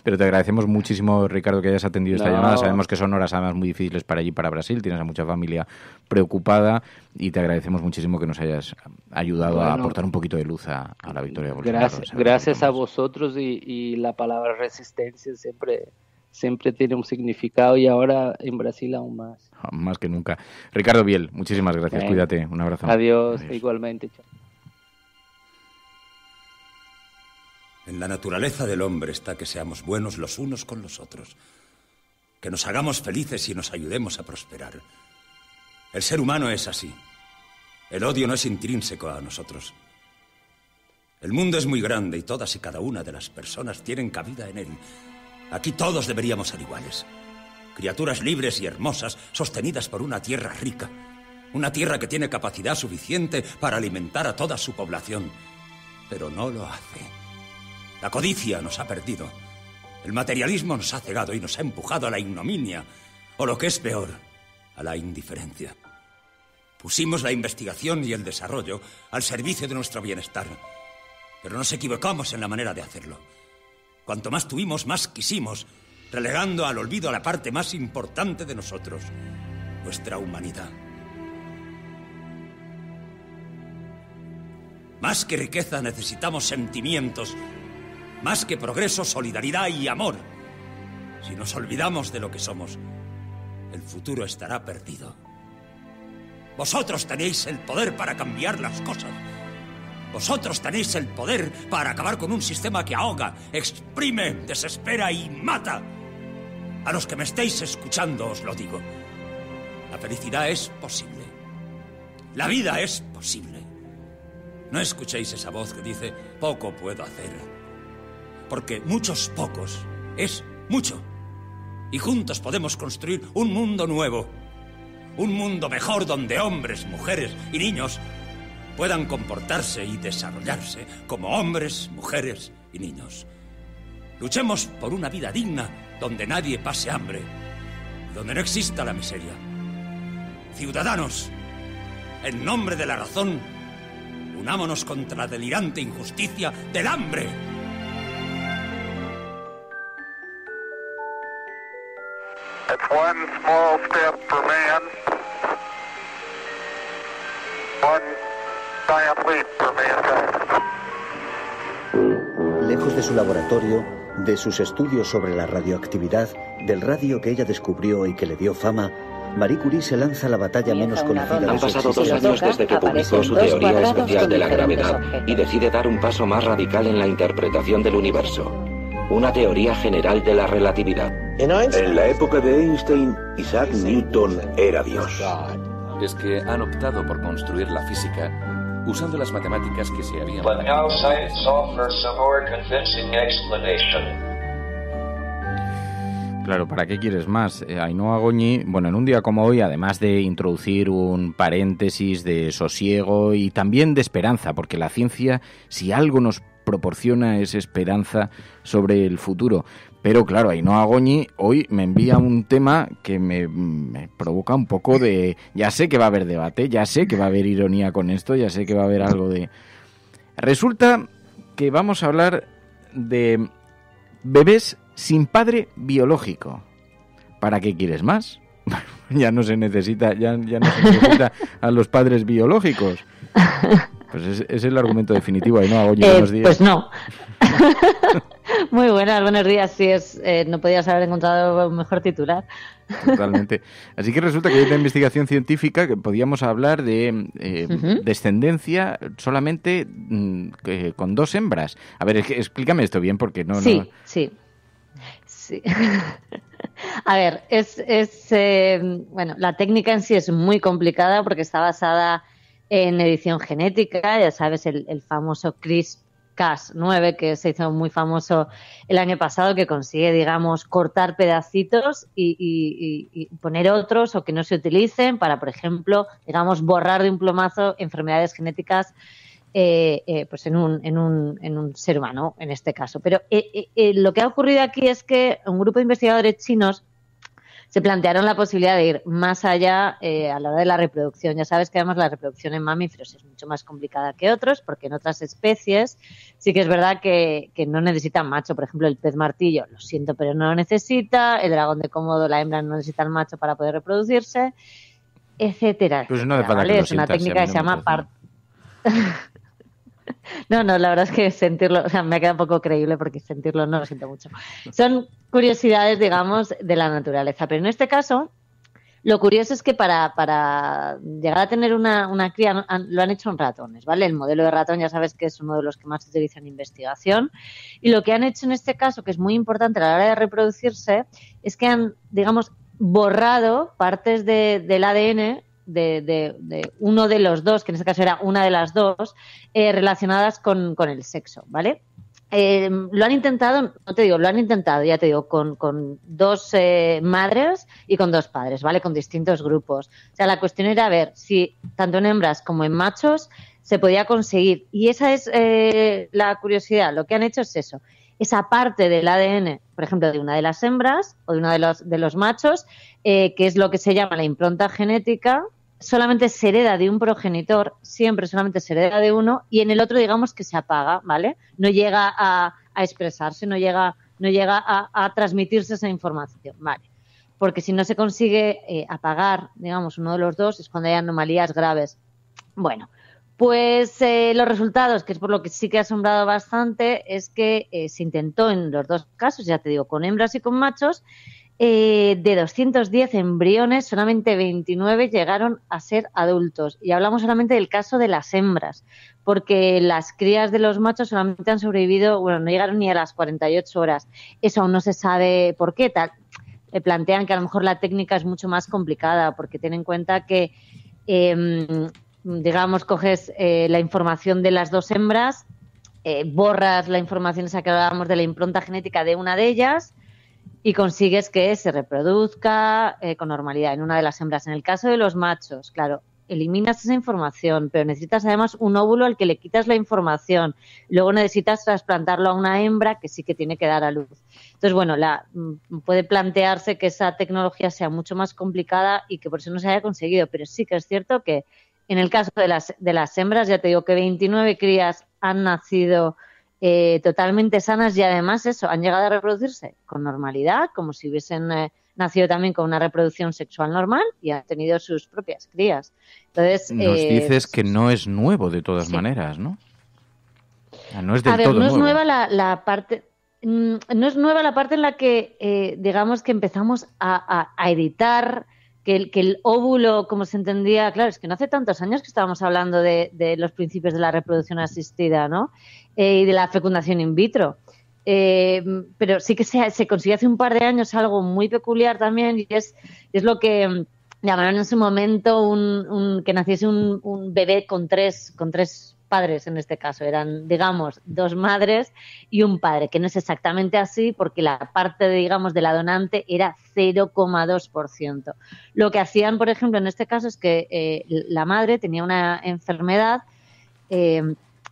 Speaker 16: Pero te agradecemos muchísimo, Ricardo, que hayas atendido esta llamada. Sabemos que son horas además muy difíciles para allí, para Brasil. Tienes a mucha familia preocupada y te agradecemos muchísimo que nos hayas ayudado a aportar un poquito de luz a la victoria de Bolsonaro.
Speaker 20: Gracias a vosotros y la palabra resistencia siempre tiene un significado y ahora en Brasil aún más.
Speaker 16: Más que nunca. Ricardo Biel, muchísimas gracias. Bien. Cuídate. Un abrazo.
Speaker 20: Adiós. Igualmente.
Speaker 21: En la naturaleza del hombre está que seamos buenos los unos con los otros, que nos hagamos felices y nos ayudemos a prosperar. El ser humano es así. El odio no es intrínseco a nosotros. El mundo es muy grande y todas y cada una de las personas tienen cabida en él. Aquí todos deberíamos ser iguales. Criaturas libres y hermosas, sostenidas por una tierra rica. Una tierra que tiene capacidad suficiente para alimentar a toda su población. Pero no lo hace. La codicia nos ha perdido. El materialismo nos ha cegado y nos ha empujado a la ignominia. O lo que es peor, a la indiferencia. Pusimos la investigación y el desarrollo al servicio de nuestro bienestar. Pero nos equivocamos en la manera de hacerlo. Cuanto más tuvimos, más quisimos, relegando al olvido a la parte más importante de nosotros, nuestra humanidad. Más que riqueza necesitamos sentimientos, más que progreso, solidaridad y amor. Si nos olvidamos de lo que somos, el futuro estará perdido. Vosotros tenéis el poder para cambiar las cosas. Vosotros tenéis el poder para acabar con un sistema que ahoga, exprime, desespera y mata. A los que me estéis escuchando os lo digo. La felicidad es posible. La vida es posible. No escuchéis esa voz que dice, poco puedo hacer. Porque muchos pocos es mucho. Y juntos podemos construir un mundo nuevo. Un mundo mejor donde hombres, mujeres y niños puedan comportarse y desarrollarse como hombres, mujeres y niños. Luchemos por una vida digna donde nadie pase hambre, donde no exista la miseria. Ciudadanos, en nombre de la razón, unámonos contra la delirante injusticia del hambre.
Speaker 22: It's one small step for man, one giant leap for mankind.
Speaker 23: Lejos de su laboratorio, de sus estudios sobre la radioactividad, del radio que ella descubrió y que le dio fama, Marie Curie se lanza a la batalla menos conocida de su existencia.
Speaker 24: Han pasado 2 años desde que publicó su teoría especial de la gravedad y decide dar un paso más radical en la interpretación del universo. Una teoría general de la relatividad.
Speaker 25: En la época de Einstein, Isaac Newton era Dios.
Speaker 26: Es que han optado por construir la física usando las matemáticas que se habían...
Speaker 27: But now science offers a more convincing explanation.
Speaker 16: Claro, ¿para qué quieres más? Ainhoa Goñi, bueno, en un día como hoy, además de introducir un paréntesis de sosiego y también de esperanza, porque la ciencia, si algo nos proporciona, es esperanza sobre el futuro. Pero claro, Ainhoa Goñi hoy me envía un tema que me provoca un poco de... Ya sé que va a haber debate, ya sé que va a haber ironía con esto, ya sé que va a haber algo de... Resulta que vamos a hablar de bebés sin padre biológico. ¿Para qué quieres más? Ya no se necesita a los padres biológicos. Pues es el argumento definitivo. Ainhoa Goñi, buenos días.
Speaker 28: Pues no. Muy buenos días. Sí, no podías haber encontrado un mejor titular.
Speaker 16: Totalmente. Así que resulta que hay una investigación científica que podíamos hablar de descendencia solamente con 2 hembras. A ver, explícame esto bien porque no...
Speaker 28: Sí. A ver, bueno, la técnica en sí es muy complicada porque está basada en edición genética, ya sabes, el famoso CRISPR-Cas9 que se hizo muy famoso el año pasado, que consigue, digamos, cortar pedacitos y poner otros o que no se utilicen para, por ejemplo, digamos, borrar de un plumazo enfermedades genéticas pues en un ser humano, en este caso. Pero lo que ha ocurrido aquí es que un grupo de investigadores chinos se plantearon la posibilidad de ir más allá a la hora de la reproducción. Ya sabes que además la reproducción en mamíferos es mucho más complicada que otros, porque en otras especies sí que es verdad que no necesitan macho. Por ejemplo, el pez martillo, lo siento, pero no lo necesita. El dragón de Komodo, la hembra no necesita el macho para poder reproducirse, etcétera.
Speaker 16: Pues no hace falta
Speaker 28: ¿vale?
Speaker 16: que lo
Speaker 28: Es una
Speaker 16: sientas,
Speaker 28: técnica que se llama No, la verdad es que sentirlo, o sea, me ha quedado un poco creíble porque sentirlo no lo siento mucho. Son curiosidades, digamos, de la naturaleza. Pero en este caso, lo curioso es que para llegar a tener una cría, lo han hecho en ratones, ¿vale? El modelo de ratón ya sabes que es uno de los que más se utiliza en investigación. Y lo que han hecho en este caso, que es muy importante a la hora de reproducirse, es que han, digamos, borrado partes del ADN de uno de los dos, que en este caso era una de las dos, relacionadas con el sexo, ¿vale? Lo han intentado, no te digo, lo han intentado, ya te digo, con dos madres y con dos padres, ¿vale? Con distintos grupos. O sea, la cuestión era ver si tanto en hembras como en machos se podía conseguir. Y esa es la curiosidad. Lo que han hecho es eso. Esa parte del ADN, por ejemplo, de una de las hembras o de uno de los machos, que es lo que se llama la impronta genética, solamente se hereda de un progenitor, siempre solamente se hereda de uno, y en el otro digamos que se apaga, ¿vale? No llega a expresarse, no llega a transmitirse esa información, ¿vale? Porque si no se consigue apagar, digamos, uno de los dos, es cuando hay anomalías graves. Bueno, pues los resultados, que es por lo que sí que ha asombrado bastante, es que se intentó en los dos casos, ya te digo, con hembras y con machos, de 210 embriones, solamente 29 llegaron a ser adultos. Y hablamos solamente del caso de las hembras, porque las crías de los machos solamente han sobrevivido, bueno, no llegaron ni a las 48 horas. Eso aún no se sabe por qué. Plantean que a lo mejor la técnica es mucho más complicada, porque ten en cuenta que, digamos, coges la información de las dos hembras, borras la información esa que hablábamos de la impronta genética de una de ellas, y consigues que se reproduzca con normalidad en una de las hembras. En el caso de los machos, claro, eliminas esa información, pero necesitas además un óvulo al que le quitas la información. Luego necesitas trasplantarlo a una hembra que sí que tiene que dar a luz. Entonces, bueno, puede plantearse que esa tecnología sea mucho más complicada y que por eso no se haya conseguido, pero sí que es cierto que en el caso de las hembras, ya te digo que 29 crías han nacido totalmente sanas y además eso, han llegado a reproducirse con normalidad, como si hubiesen nacido también con una reproducción sexual normal y han tenido sus propias crías. Entonces,
Speaker 16: nos dices que no es nuevo de todas maneras, ¿no? No es del todo
Speaker 28: no es
Speaker 16: nuevo.
Speaker 28: nueva la parte... No es nueva la parte en la que, digamos, que empezamos a editar que el óvulo, como se entendía, claro, es que no hace tantos años que estábamos hablando de los principios de la reproducción asistida, ¿no? Y de la fecundación in vitro. Pero sí que se consiguió hace un par de años algo muy peculiar también, y es lo que llamaron en su momento que naciese un bebé con tres padres en este caso. Eran, digamos, dos madres y un padre, que no es exactamente así porque la parte, digamos, de la donante era 0,2%. Lo que hacían, por ejemplo, en este caso es que la madre tenía una enfermedad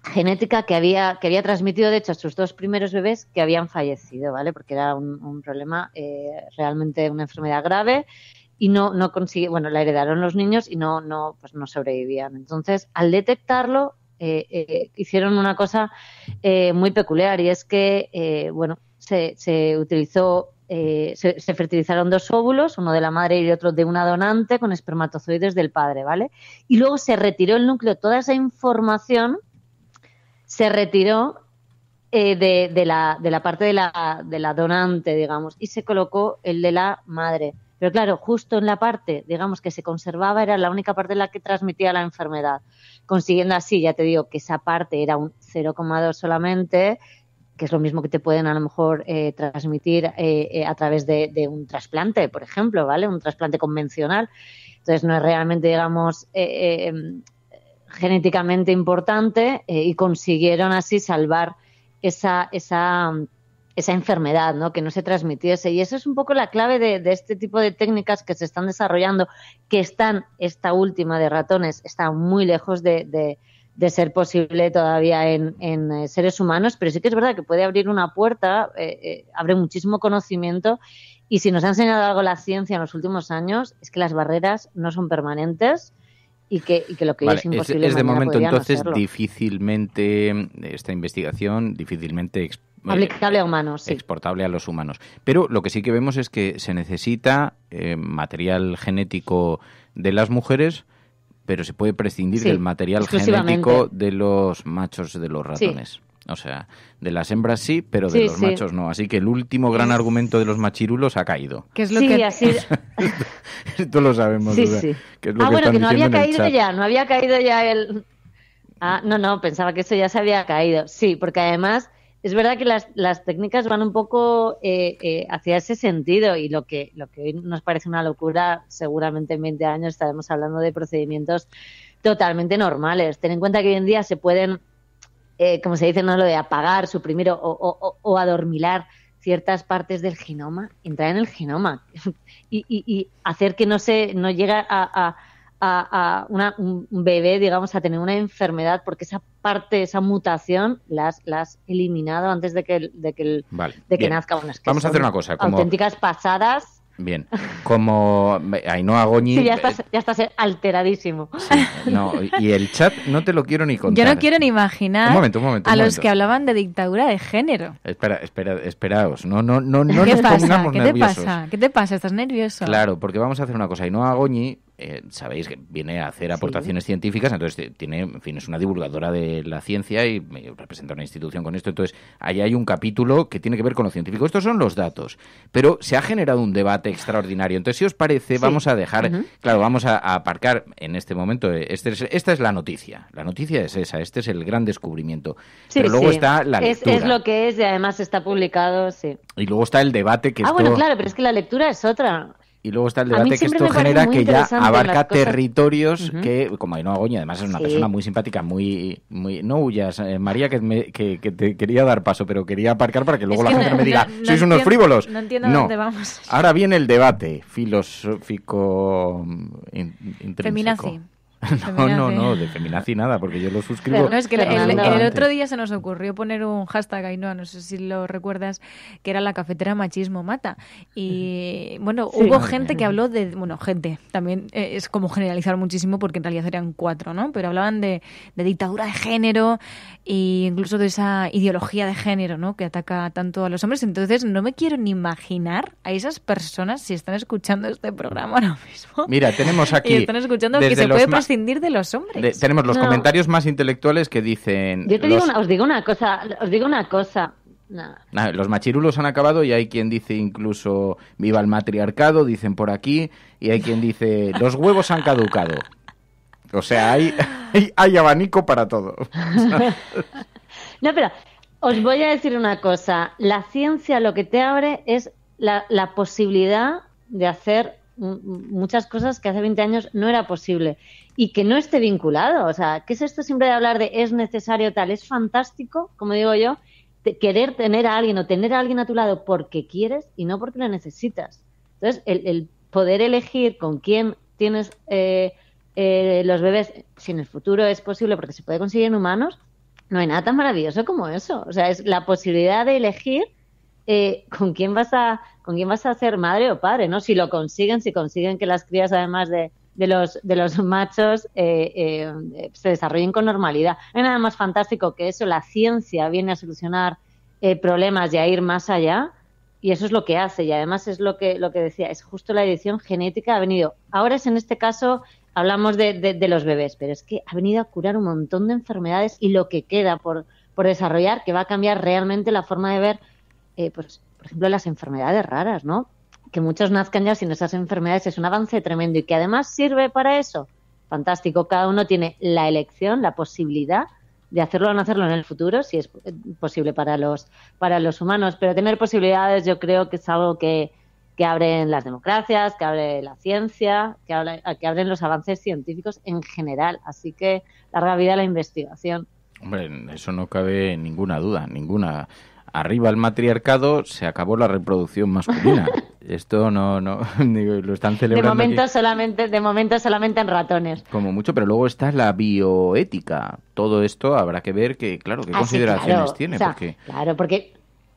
Speaker 28: genética que había transmitido, de hecho, a sus dos primeros bebés que habían fallecido, ¿vale? Porque era un problema, realmente una enfermedad grave, y no consiguió, bueno, la heredaron los niños y no sobrevivían. Entonces, al detectarlo, hicieron una cosa muy peculiar, y es que, bueno, se utilizó, se fertilizaron dos óvulos, uno de la madre y otro de una donante, con espermatozoides del padre, ¿vale? Y luego se retiró el núcleo, toda esa información se retiró de la parte de la donante, digamos, y se colocó el de la madre. Pero claro, justo en la parte, digamos, que se conservaba, era la única parte en la que transmitía la enfermedad, consiguiendo así, ya te digo, que esa parte era un 0,2 solamente, que es lo mismo que te pueden a lo mejor transmitir a través de un trasplante, por ejemplo, ¿vale? Un trasplante convencional. Entonces no es realmente, digamos, genéticamente importante, y consiguieron así salvar esa enfermedad, ¿no? Que no se transmitiese. Y eso es un poco la clave de este tipo de técnicas que se están desarrollando, que esta última de ratones está muy lejos de de ser posible todavía en seres humanos, pero sí que es verdad que puede abrir una puerta, abre muchísimo conocimiento, y si nos ha enseñado algo la ciencia en los últimos años es que las barreras no son permanentes y que lo que hoy es imposible
Speaker 16: es de
Speaker 28: mañana
Speaker 16: momento
Speaker 28: podría no
Speaker 16: entonces
Speaker 28: serlo.
Speaker 16: difícilmente esta investigación
Speaker 28: Aplicable a humanos, sí.
Speaker 16: exportable a los humanos. Pero lo que sí que vemos es que se necesita material genético de las mujeres, pero se puede prescindir del material genético de los machos de los ratones. Sí. O sea, de las hembras sí, pero de los machos no. Así que el último gran argumento de los machirulos ha caído.
Speaker 28: ¿Qué es lo que
Speaker 16: así... Esto lo sabemos.
Speaker 28: Sí,
Speaker 16: o sea,
Speaker 28: sí.
Speaker 16: Que es lo que
Speaker 28: bueno, que no había caído
Speaker 16: chat.
Speaker 28: ya, no había caído ya el... no, pensaba que eso ya se había caído. Sí, porque además es verdad que las técnicas van un poco hacia ese sentido, y lo que hoy nos parece una locura, seguramente en 20 años estaremos hablando de procedimientos totalmente normales. Ten en cuenta que hoy en día se pueden, como se dice, no lo de apagar, suprimir o adormilar ciertas partes del genoma, entrar en el genoma y hacer que no llegue a un bebé, digamos, a tener una enfermedad, porque esa parte, esa mutación la has eliminado antes de que nazca. Bueno, es que
Speaker 16: vamos a hacer una cosa. Como...
Speaker 28: auténticas pasadas.
Speaker 16: Bien, como Ainhoa Goñi...
Speaker 28: Sí, ya estás alteradísimo.
Speaker 16: Sí, no, y el chat no te lo quiero ni contar.
Speaker 18: Yo no quiero ni imaginar
Speaker 16: un momento,
Speaker 18: a los que hablaban de dictadura de género.
Speaker 16: Esperaos, no
Speaker 18: ¿Qué
Speaker 16: nos
Speaker 18: pasa?
Speaker 16: pongamos nerviosos.
Speaker 18: ¿Qué te pasa? ¿Estás nervioso?
Speaker 16: Claro, porque vamos a hacer una cosa. Ainhoa Goñi, sabéis que viene a hacer aportaciones científicas, entonces tiene, en fin, es una divulgadora de la ciencia y representa una institución con esto. Entonces, ahí hay un capítulo que tiene que ver con lo científico. Estos son los datos, pero se ha generado un debate extraordinario. Entonces, si os parece, vamos a dejar, vamos a aparcar en este momento. Esta es la noticia. La noticia es esa. Este es el gran descubrimiento. Pero luego está la lectura.
Speaker 28: Es lo que es, y además está publicado, sí.
Speaker 16: Y luego está el debate que
Speaker 28: bueno, claro, pero es que la lectura es otra.
Speaker 16: Y luego está el debate que esto genera, que ya abarca territorios que, como Ainhoa Goñi, además es una persona muy simpática, muy no huyas, María, que te quería dar paso, pero quería aparcar para que luego la gente no me diga, sois unos frívolos.
Speaker 18: No entiendo dónde vamos.
Speaker 16: Ahora viene el debate filosófico intrínseco.
Speaker 18: Feminazi.
Speaker 16: No, de feminazi nada, porque yo lo suscribo.
Speaker 18: No, es que el otro día se nos ocurrió poner un hashtag, Ainhoa, no sé si lo recuerdas, que era la cafetera machismo mata. Y bueno, hubo gente que habló de... Bueno, gente, también es como generalizar muchísimo, porque en realidad eran 4, ¿no? Pero hablaban de dictadura de género e incluso de esa ideología de género, ¿no? Que ataca tanto a los hombres. Entonces no me quiero ni imaginar a esas personas, si están escuchando este programa ahora mismo.
Speaker 16: Mira, tenemos aquí...
Speaker 18: Y están escuchando que se puede prescindir de los hombres.
Speaker 16: Tenemos los comentarios más intelectuales que dicen...
Speaker 28: Yo os digo una cosa.
Speaker 16: Los machirulos han acabado, y hay quien dice incluso viva el matriarcado, dicen por aquí, y hay quien dice los huevos han caducado. O sea, hay abanico para todo.
Speaker 28: No, pero os voy a decir una cosa. La ciencia lo que te abre es la posibilidad de hacer muchas cosas que hace 20 años no era posible, y que no esté vinculado. O sea, ¿qué es esto siempre de hablar de es necesario tal? Es fantástico, como digo yo, querer tener a alguien o tener a alguien a tu lado porque quieres y no porque lo necesitas. Entonces, el poder elegir con quién tienes los bebés, si en el futuro es posible, porque se puede conseguir en humanos, no hay nada tan maravilloso como eso. O sea, es la posibilidad de elegir con quién vas a ser madre o padre, ¿no? Si consiguen que las crías, además de los machos, se desarrollen con normalidad. No hay nada más fantástico que eso. La ciencia viene a solucionar problemas y a ir más allá, y eso es lo que hace. Y además es lo que decía, es justo la edición genética ha venido. Ahora en este caso hablamos de los bebés, pero es que ha venido a curar un montón de enfermedades, y lo que queda por desarrollar, que va a cambiar realmente la forma de ver, pues, por ejemplo, las enfermedades raras, ¿no? Que muchos nazcan ya sin esas enfermedades, es un avance tremendo, y que además sirve para eso. Fantástico, cada uno tiene la elección, la posibilidad de hacerlo o no hacerlo en el futuro, si es posible para los humanos, pero tener posibilidades yo creo que es algo que abren las democracias, que abre la ciencia, que abren los avances científicos en general. Así que larga vida a la investigación.
Speaker 16: Hombre, eso no cabe ninguna duda, ninguna. arriba el matriarcado, se acabó la reproducción masculina. Esto no digo, lo están celebrando
Speaker 28: de momento solamente en ratones.
Speaker 16: Como mucho, pero luego está la bioética. Todo esto habrá que ver qué consideraciones tiene.
Speaker 28: O sea, claro, porque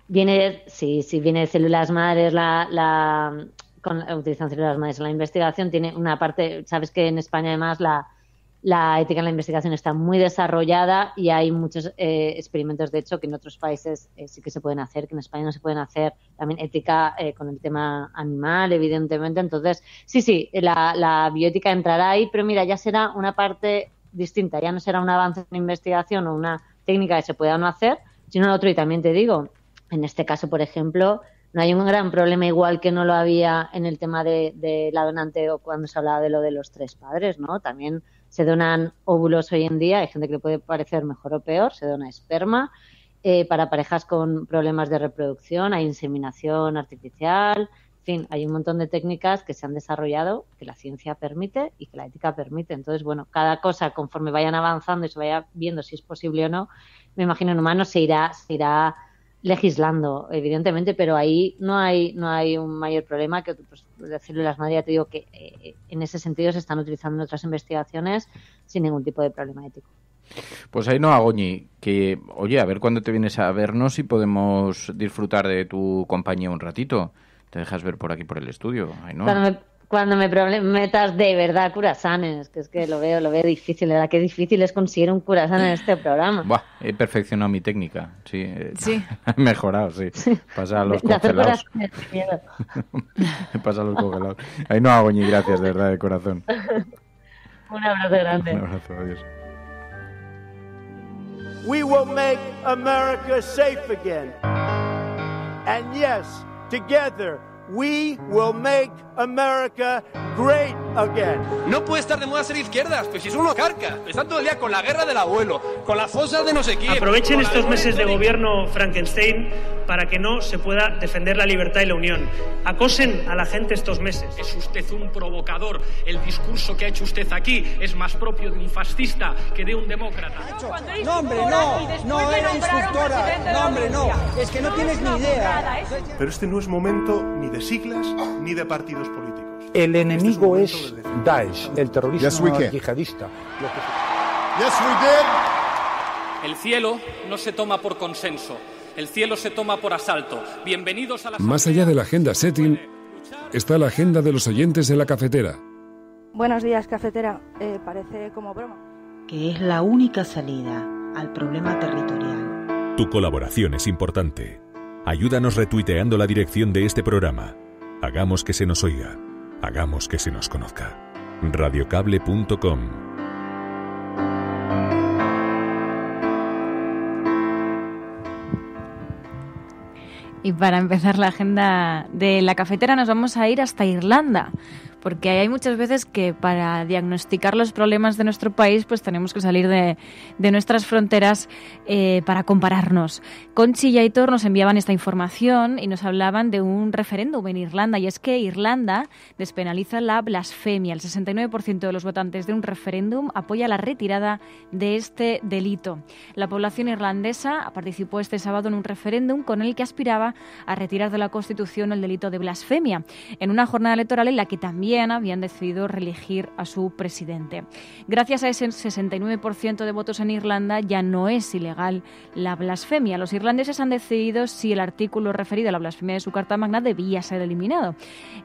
Speaker 28: viene de células madres, utilizan células madres en la investigación, tiene una parte, sabes que en España además la ética en la investigación está muy desarrollada y hay muchos experimentos, de hecho, que en otros países sí que se pueden hacer, que en España no se pueden hacer. También ética con el tema animal, evidentemente. Entonces, sí, la bioética entrará ahí, pero mira, ya será una parte distinta. Ya no será un avance en investigación o una técnica que se pueda no hacer, sino lo otro. Y también te digo, en este caso, por ejemplo, no hay un gran problema igual que no lo había en el tema de la donante o cuando se hablaba de lo de los 3 padres, ¿no? También se donan óvulos hoy en día, hay gente que le puede parecer mejor o peor, se dona esperma para parejas con problemas de reproducción, hay inseminación artificial, en fin, hay un montón de técnicas que se han desarrollado que la ciencia permite y que la ética permite. Entonces, bueno, cada cosa conforme vayan avanzando y se vaya viendo si es posible o no, me imagino en humanos se irá legislando, evidentemente, pero ahí no hay un mayor problema que pues, las células madre, ya te digo que en ese sentido se están utilizando en otras investigaciones sin ningún tipo de problema ético.
Speaker 16: Pues Ainhoa Goñi, que oye, a ver cuándo te vienes a vernos y podemos disfrutar de tu compañía un ratito. Te dejas ver por aquí por el estudio, Ainhoa.
Speaker 28: Cuando me metas de verdad curasanes, que es que lo veo difícil, ¿verdad? Qué difícil es conseguir un curasán en este programa.
Speaker 16: Buah, he perfeccionado mi técnica, sí.
Speaker 28: Sí.
Speaker 16: He mejorado, sí. Pasa a los congelados. Pasa a los congelados. Ainhoa Goñi, gracias, de verdad, de corazón.
Speaker 28: Un abrazo grande.
Speaker 16: Un abrazo, adiós.
Speaker 2: We will make America safe again. And yes, together we will make America great again.
Speaker 3: No puede estar de moda ser izquierdas, pues si son unos carcas. Están todo el día con la guerra del abuelo, con las fosas de no sé quién.
Speaker 4: Aprovechen estos meses de gobierno Frankenstein para que no se pueda defender la libertad y la unión. Acosen a la gente estos meses.
Speaker 3: Es usted un provocador. El discurso que ha hecho usted aquí es más propio de un fascista que de un demócrata.
Speaker 5: No, hombre, no era instructora. No, hombre, no. Es que no tienes ni idea.
Speaker 12: Pero este no es momento ni de siglas ni de partidos políticos.
Speaker 6: El enemigo es Daesh, el terrorismo yihadista.
Speaker 3: Yes, we did. El cielo no se toma por consenso. El cielo se toma por asalto. Bienvenidos a la...
Speaker 1: Más allá de la agenda setting, está la agenda de los oyentes de la cafetera.
Speaker 7: Buenos días, cafetera. Parece como broma.
Speaker 8: Que es la única salida al problema territorial.
Speaker 13: Tu colaboración es importante. Ayúdanos retuiteando la dirección de este programa. Hagamos que se nos oiga. Hagamos que se nos conozca. Radiocable.com.
Speaker 18: Y para empezar la agenda de la cafetera nos vamos a ir hasta Irlanda, porque hay muchas veces que para diagnosticar los problemas de nuestro país pues tenemos que salir de nuestras fronteras para compararnos. Conchi y Aitor nos enviaban esta información y nos hablaban de un referéndum en Irlanda, y es que Irlanda despenaliza la blasfemia. El 69% de los votantes de un referéndum apoya la retirada de este delito. La población irlandesa participó este sábado en un referéndum con el que aspiraba a retirar de la Constitución el delito de blasfemia, en una jornada electoral en la que también habían decidido reelegir a su presidente. Gracias a ese 69% de votos en Irlanda ya no es ilegal la blasfemia. Los irlandeses han decidido si el artículo referido a la blasfemia de su Carta Magna debía ser eliminado.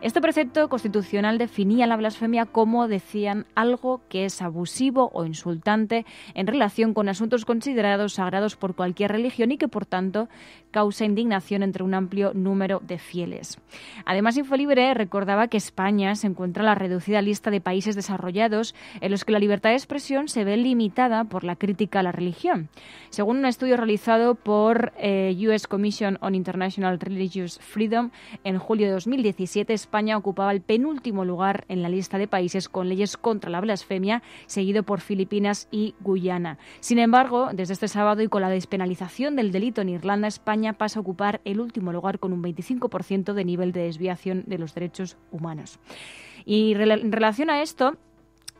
Speaker 18: Este precepto constitucional definía la blasfemia como, decían, algo que es abusivo o insultante en relación con asuntos considerados sagrados por cualquier religión y que, por tanto, causa indignación entre un amplio número de fieles. Además, Infolibre recordaba que España se encuentra en la reducida lista de países desarrollados en los que la libertad de expresión se ve limitada por la crítica a la religión. Según un estudio realizado por US Commission on International Religious Freedom, en julio de 2017 España ocupaba el penúltimo lugar en la lista de países con leyes contra la blasfemia, seguido por Filipinas y Guyana. Sin embargo, desde este sábado y con la despenalización del delito en Irlanda, España pasa a ocupar el último lugar con un 25% de nivel de desviación de los derechos humanos. Y en relación a esto,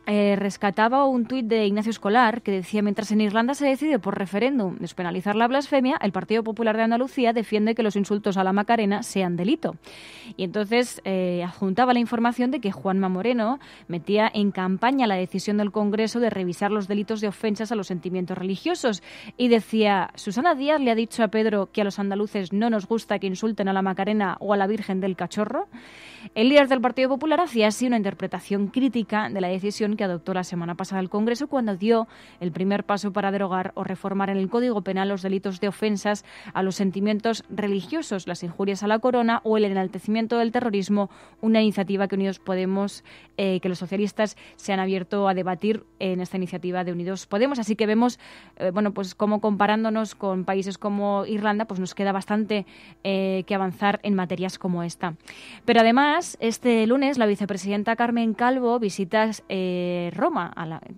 Speaker 18: rescataba un tuit de Ignacio Escolar que decía: mientras en Irlanda se decide por referéndum despenalizar la blasfemia, el Partido Popular de Andalucía defiende que los insultos a la Macarena sean delito. Y entonces adjuntaba la información de que Juanma Moreno metía en campaña la decisión del Congreso de revisar los delitos de ofensas a los sentimientos religiosos. Y decía: Susana Díaz le ha dicho a Pedro que a los andaluces no nos gusta que insulten a la Macarena o a la Virgen del Cachorro. El líder del Partido Popular hacía así una interpretación crítica de la decisión que adoptó la semana pasada el Congreso cuando dio el primer paso para derogar o reformar en el Código Penal los delitos de ofensas a los sentimientos religiosos, las injurias a la corona o el enaltecimiento del terrorismo, una iniciativa que Unidos Podemos, que los socialistas se han abierto a debatir en esta iniciativa de Unidos Podemos. Así que vemos, pues como comparándonos con países como Irlanda, pues nos queda bastante que avanzar en materias como esta. Pero además, este lunes la vicepresidenta Carmen Calvo visita Roma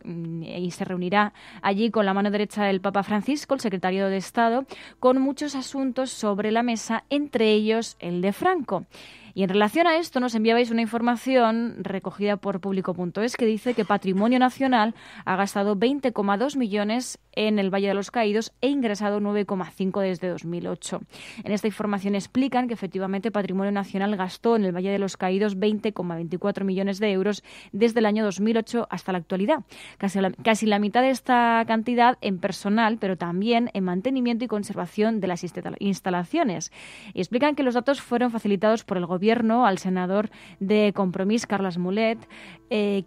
Speaker 18: y se reunirá allí con la mano derecha del Papa Francisco, el secretario de Estado, con muchos asuntos sobre la mesa, entre ellos el de Franco. Y en relación a esto nos enviabais una información recogida por Público.es que dice que Patrimonio Nacional ha gastado 20,2 millones en el Valle de los Caídos e ingresado 9,5 desde 2008. En esta información explican que efectivamente Patrimonio Nacional gastó en el Valle de los Caídos 20,24 millones de euros desde el año 2008 hasta la actualidad. Casi la mitad de esta cantidad en personal, pero también en mantenimiento y conservación de las instalaciones. Y explican que los datos fueron facilitados por el Gobierno al senador de Compromís, Carles Mulet,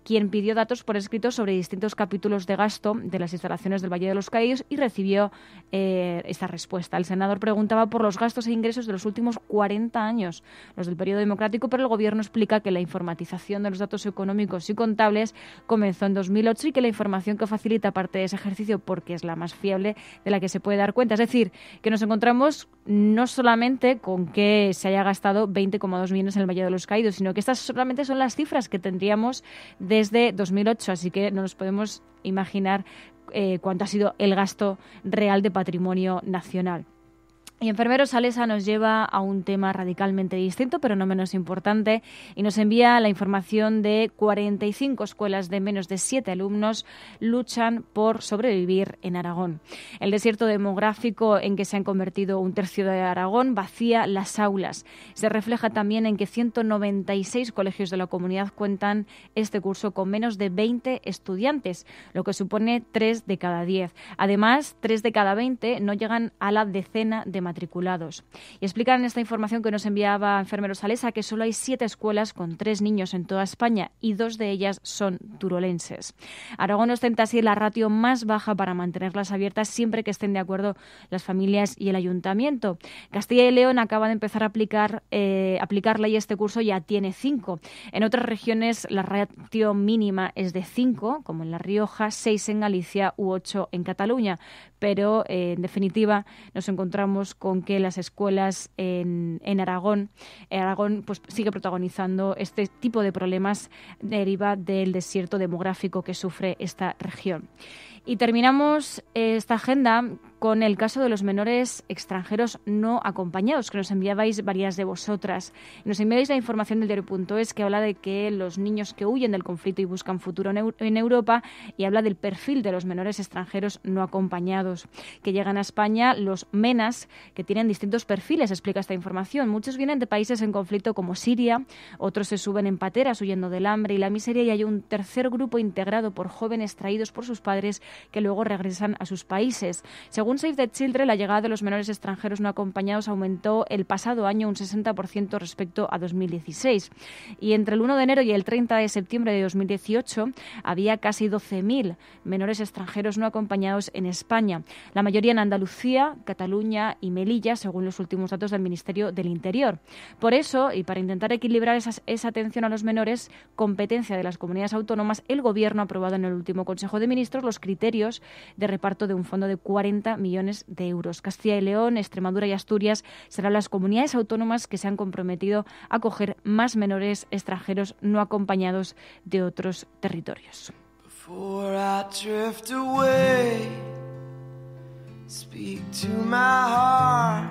Speaker 18: quien pidió datos por escrito sobre distintos capítulos de gasto de las instalaciones del Valle de los Caídos y recibió esta respuesta. El senador preguntaba por los gastos e ingresos de los últimos 40 años, los del periodo democrático, pero el Gobierno explica que la informatización de los datos económicos y contables comenzó en 2008 y que la información que facilita parte de ese ejercicio, porque es la más fiable de la que se puede dar cuenta. Es decir, que nos encontramos no solamente con que se haya gastado 20,2 millones en el Valle de los Caídos, sino que estas solamente son las cifras que tendríamos desde 2008, así que no nos podemos imaginar cuánto ha sido el gasto real de Patrimonio Nacional. Y Enfermeros Salesa nos lleva a un tema radicalmente distinto, pero no menos importante, y nos envía la información de 45 escuelas de menos de 7 alumnos luchan por sobrevivir en Aragón. El desierto demográfico en que se han convertido un tercio de Aragón vacía las aulas. Se refleja también en que 196 colegios de la comunidad cuentan este curso con menos de 20 estudiantes, lo que supone 3 de cada 10. Además, 3 de cada 20 no llegan a la decena de matriculados. Y explican en esta información que nos enviaba Enfermeros Salesa que solo hay 7 escuelas con 3 niños en toda España y 2 de ellas son turolenses. Aragón ostenta así la ratio más baja para mantenerlas abiertas siempre que estén de acuerdo las familias y el ayuntamiento. Castilla y León acaba de empezar a aplicar ley este curso, ya tiene 5. En otras regiones la ratio mínima es de 5, como en La Rioja, 6 en Galicia u 8 en Cataluña. Pero, en definitiva, nos encontramos con que las escuelas en Aragón pues, sigue protagonizando este tipo de problemas deriva del desierto demográfico que sufre esta región. Y terminamos esta agenda con el caso de los menores extranjeros no acompañados, que nos enviabais varias de vosotras. Nos enviáis la información del diario.es que habla de que los niños que huyen del conflicto y buscan futuro en Europa, y habla del perfil de los menores extranjeros no acompañados que llegan a España, los MENAs, que tienen distintos perfiles, explica esta información. Muchos vienen de países en conflicto como Siria, otros se suben en pateras huyendo del hambre y la miseria, y hay un tercer grupo integrado por jóvenes traídos por sus padres que luego regresan a sus países. Según Save the Children, la llegada de los menores extranjeros no acompañados aumentó el pasado año un 60% respecto a 2016. Y entre el 1 de enero y el 30 de septiembre de 2018 había casi 12.000 menores extranjeros no acompañados en España. La mayoría en Andalucía, Cataluña y Melilla, según los últimos datos del Ministerio del Interior. Por eso, y para intentar equilibrar esa atención a los menores, competencia de las comunidades autónomas, el Gobierno ha aprobado en el último Consejo de Ministros los criterios de reparto de un fondo de 40 millones de euros. Castilla y León, Extremadura y Asturias serán las comunidades autónomas que se han comprometido a acoger más menores extranjeros no acompañados de otros territorios.
Speaker 9: Before I drift away, speak to my heart,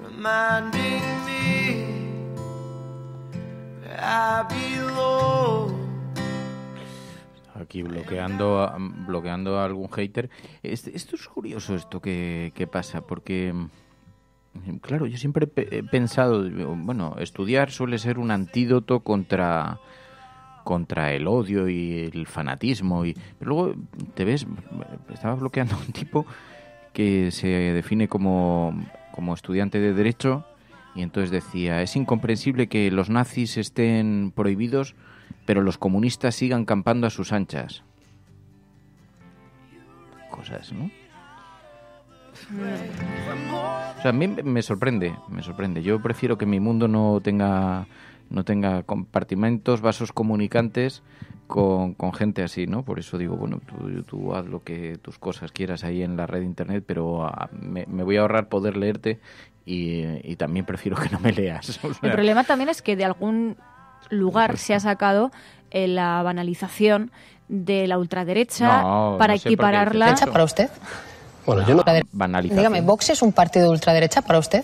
Speaker 9: reminding me that I belong
Speaker 16: aquí bloqueando a algún hater. Esto es curioso, esto que pasa, porque, claro, yo siempre he pensado, bueno, estudiar suele ser un antídoto contra el odio y el fanatismo, pero luego te ves, estaba bloqueando a un tipo que se define como estudiante de Derecho, y entonces decía, es incomprensible que los nazis estén prohibidos, pero los comunistas sigan campando a sus anchas. Cosas, ¿no? O sea, a mí me sorprende. Yo prefiero que mi mundo no tenga compartimentos, vasos comunicantes con gente así, ¿no? Por eso digo, bueno, tú haz lo que tus cosas quieras ahí en la red de internet, pero me voy a ahorrar poder leerte y también prefiero que no me leas. O sea,
Speaker 18: el problema también es que de algún lugar se ha sacado la banalización de la ultraderecha para equipararla.
Speaker 10: ¿Derecha para usted?
Speaker 11: Bueno, yo no...
Speaker 16: Banalización.
Speaker 10: Dígame, ¿Vox es un partido de ultraderecha para usted?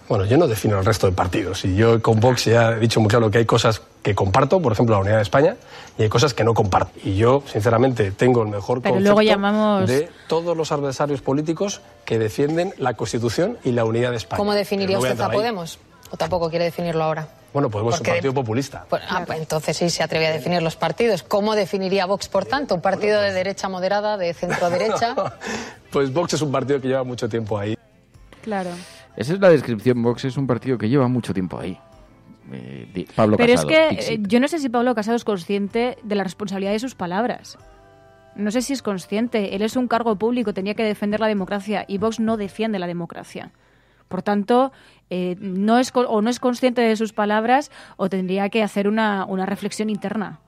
Speaker 11: Bueno, yo no defino el resto de partidos. Y yo con Vox ya he dicho muy claro que hay cosas que comparto, por ejemplo, la unidad de España, y hay cosas que no comparto. Y yo, sinceramente, tengo el mejor concepto de todos los adversarios políticos que defienden la Constitución y la unidad de España.
Speaker 10: ¿Cómo definiría usted a Podemos? ¿O tampoco quiere definirlo ahora?
Speaker 11: Bueno, Podemos es un partido populista.
Speaker 10: Pues entonces sí se atreve a definir los partidos. ¿Cómo definiría Vox, por tanto? ¿Un partido de derecha moderada, de centro-derecha?
Speaker 11: Pues Vox es un partido que lleva mucho tiempo ahí.
Speaker 18: Claro.
Speaker 16: Esa es la descripción. Vox es un partido que lleva mucho tiempo ahí. Pablo
Speaker 18: Pero
Speaker 16: Casado,
Speaker 18: es que yo no sé si Pablo Casado es consciente de la responsabilidad de sus palabras. No sé si es consciente. Él es un cargo público, tenía que defender la democracia y Vox no defiende la democracia. Por tanto, no es consciente de sus palabras o tendría que hacer una reflexión interna.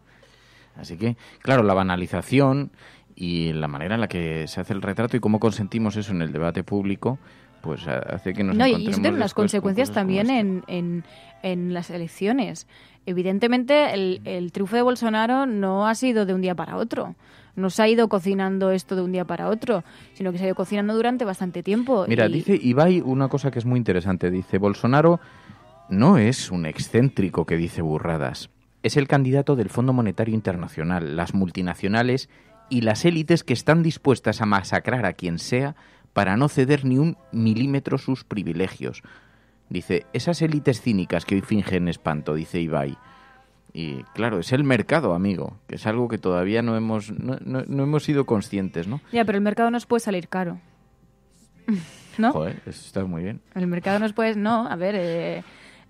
Speaker 16: Así que, claro, la banalización y la manera en la que se hace el retrato y cómo consentimos eso en el debate público, pues hace que nos encontremos...
Speaker 18: Y eso tiene unas consecuencias también en las elecciones. Evidentemente, el triunfo de Bolsonaro no ha sido de un día para otro. No se ha ido cocinando esto de un día para otro, sino que se ha ido cocinando durante bastante tiempo.
Speaker 16: Mira, dice Ibai una cosa que es muy interesante. Dice, Bolsonaro no es un excéntrico que dice burradas. Es el candidato del Fondo Monetario Internacional, las multinacionales y las élites que están dispuestas a masacrar a quien sea para no ceder ni un milímetro sus privilegios. Dice, esas élites cínicas que hoy fingen espanto, dice Ibai. Y claro, es el mercado, amigo, que es algo que todavía no hemos sido conscientes, ¿no?
Speaker 18: Ya, pero el mercado nos puede salir caro, ¿no?
Speaker 16: Joder, eso está muy bien.
Speaker 18: El mercado nos puede... No, a ver,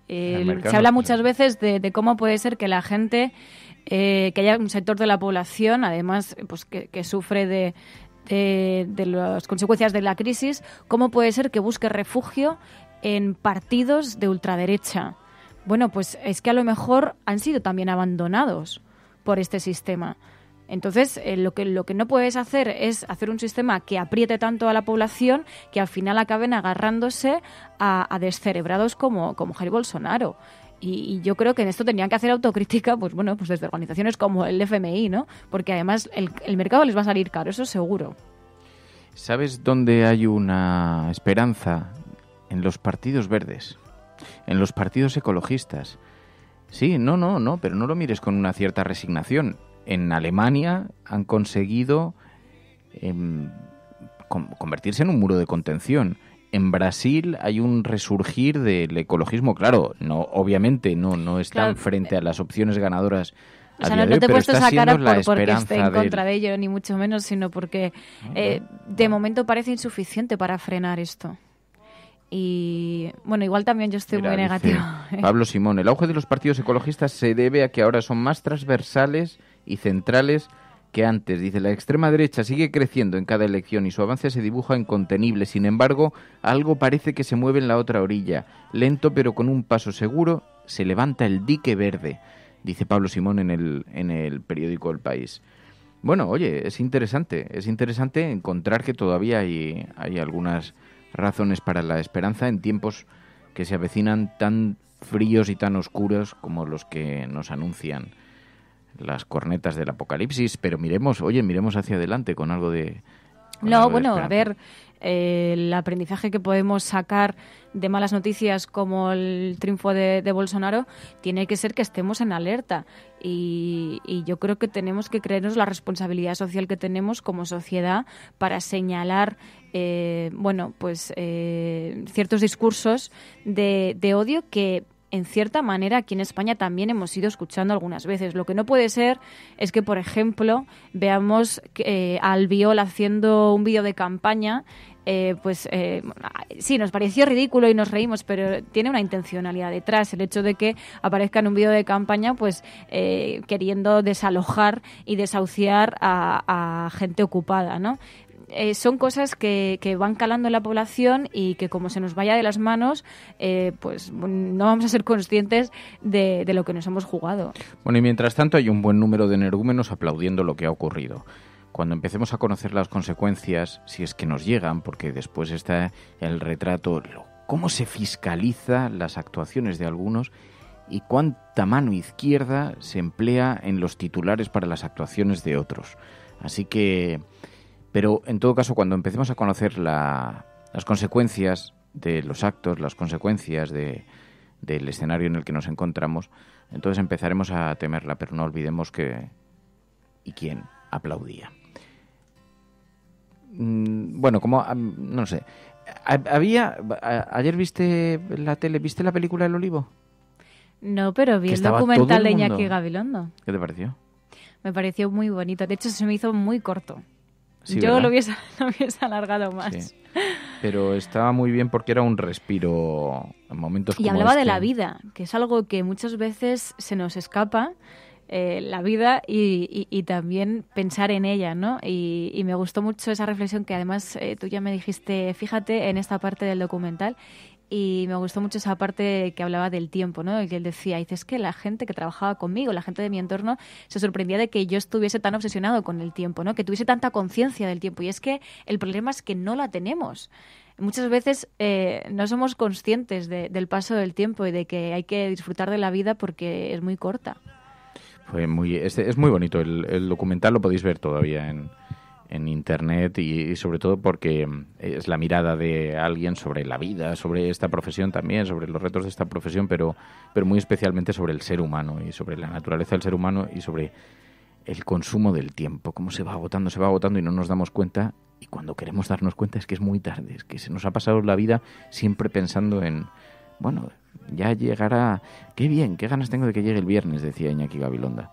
Speaker 18: se habla muchas veces de cómo puede ser que la gente, que haya un sector de la población, además, pues que sufre de las consecuencias de la crisis, cómo puede ser que busque refugio en partidos de ultraderecha. Bueno, pues es que a lo mejor han sido también abandonados por este sistema. Entonces, lo que no puedes hacer es hacer un sistema que apriete tanto a la población que al final acaben agarrándose a descerebrados como Jair Bolsonaro. Y yo creo que en esto tenían que hacer autocrítica, pues bueno, pues desde organizaciones como el FMI, ¿no? Porque además el mercado les va a salir caro, eso seguro.
Speaker 16: ¿Sabes dónde hay una esperanza? En los partidos verdes. En los partidos ecologistas. Sí, no, pero no lo mires con una cierta resignación. En Alemania han conseguido convertirse en un muro de contención. En Brasil hay un resurgir del ecologismo. Claro, obviamente no están frente a las opciones ganadoras.
Speaker 18: O sea, no te he puesto esa cara porque esté en contra de ello, ni mucho menos, sino porque de momento parece insuficiente para frenar esto. Y bueno, igual también yo estoy muy negativa.
Speaker 16: Pablo Simón, el auge de los partidos ecologistas se debe a que ahora son más transversales y centrales que antes. Dice, la extrema derecha sigue creciendo en cada elección y su avance se dibuja incontenible. Sin embargo, algo parece que se mueve en la otra orilla. Lento pero con un paso seguro, se levanta el dique verde, dice Pablo Simón en el periódico El País. Bueno, oye, es interesante encontrar que todavía hay algunas razones para la esperanza en tiempos que se avecinan tan fríos y tan oscuros como los que nos anuncian las cornetas del apocalipsis, pero miremos hacia adelante con algo de...
Speaker 18: No, bueno, a ver, el aprendizaje que podemos sacar de malas noticias como el triunfo de Bolsonaro tiene que ser que estemos en alerta. Y yo creo que tenemos que creernos la responsabilidad social que tenemos como sociedad para señalar ciertos discursos de odio que en cierta manera aquí en España también hemos ido escuchando algunas veces. Lo que no puede ser es que, por ejemplo, veamos a Albiol haciendo un vídeo de campaña. Sí, nos pareció ridículo y nos reímos, pero tiene una intencionalidad detrás. El hecho de que aparezca en un vídeo de campaña queriendo desalojar y desahuciar a gente ocupada, ¿no? Son cosas que van calando en la población y que, como se nos vaya de las manos, no vamos a ser conscientes de lo que nos hemos jugado.
Speaker 16: Bueno, y mientras tanto hay un buen número de energúmenos aplaudiendo lo que ha ocurrido. Cuando empecemos a conocer las consecuencias, si es que nos llegan, porque después está el retrato, cómo se fiscaliza las actuaciones de algunos y cuánta mano izquierda se emplea en los titulares para las actuaciones de otros. Así que... Pero, en todo caso, cuando empecemos a conocer las consecuencias de los actos, las consecuencias del escenario en el que nos encontramos, entonces empezaremos a temerla, pero no olvidemos que... ¿Y quién aplaudía? Bueno, no sé. ¿Ayer viste la tele, viste la película El Olivo?
Speaker 18: No, pero vi el documental de Iñaki Gabilondo.
Speaker 16: ¿Qué te pareció?
Speaker 18: Me pareció muy bonito. De hecho, se me hizo muy corto.
Speaker 16: Sí,
Speaker 18: yo lo hubiese alargado más.
Speaker 16: Sí. Pero estaba muy bien porque era un respiro en momentos como
Speaker 18: Y hablaba
Speaker 16: este.
Speaker 18: de la vida, que es algo que muchas veces se nos escapa, la vida y también pensar en ella, ¿no? Y me gustó mucho esa reflexión que además tú ya me dijiste, fíjate en esta parte del documental. Y me gustó mucho esa parte que hablaba del tiempo, ¿no? El que él decía, es que la gente que trabajaba conmigo, la gente de mi entorno, se sorprendía de que yo estuviese tan obsesionado con el tiempo, ¿no? Que tuviese tanta conciencia del tiempo. Y es que el problema es que no la tenemos. Muchas veces no somos conscientes del paso del tiempo y de que hay que disfrutar de la vida porque es muy corta.
Speaker 16: Es muy bonito. El documental lo podéis ver todavía en internet y sobre todo porque es la mirada de alguien sobre la vida, sobre esta profesión también, sobre los retos de esta profesión, pero muy especialmente sobre el ser humano y sobre la naturaleza del ser humano y sobre el consumo del tiempo, cómo se va agotando y no nos damos cuenta, y cuando queremos darnos cuenta es que es muy tarde, es que se nos ha pasado la vida siempre pensando en, bueno, ya llegará, qué bien, qué ganas tengo de que llegue el viernes, decía Iñaki Gabilondo.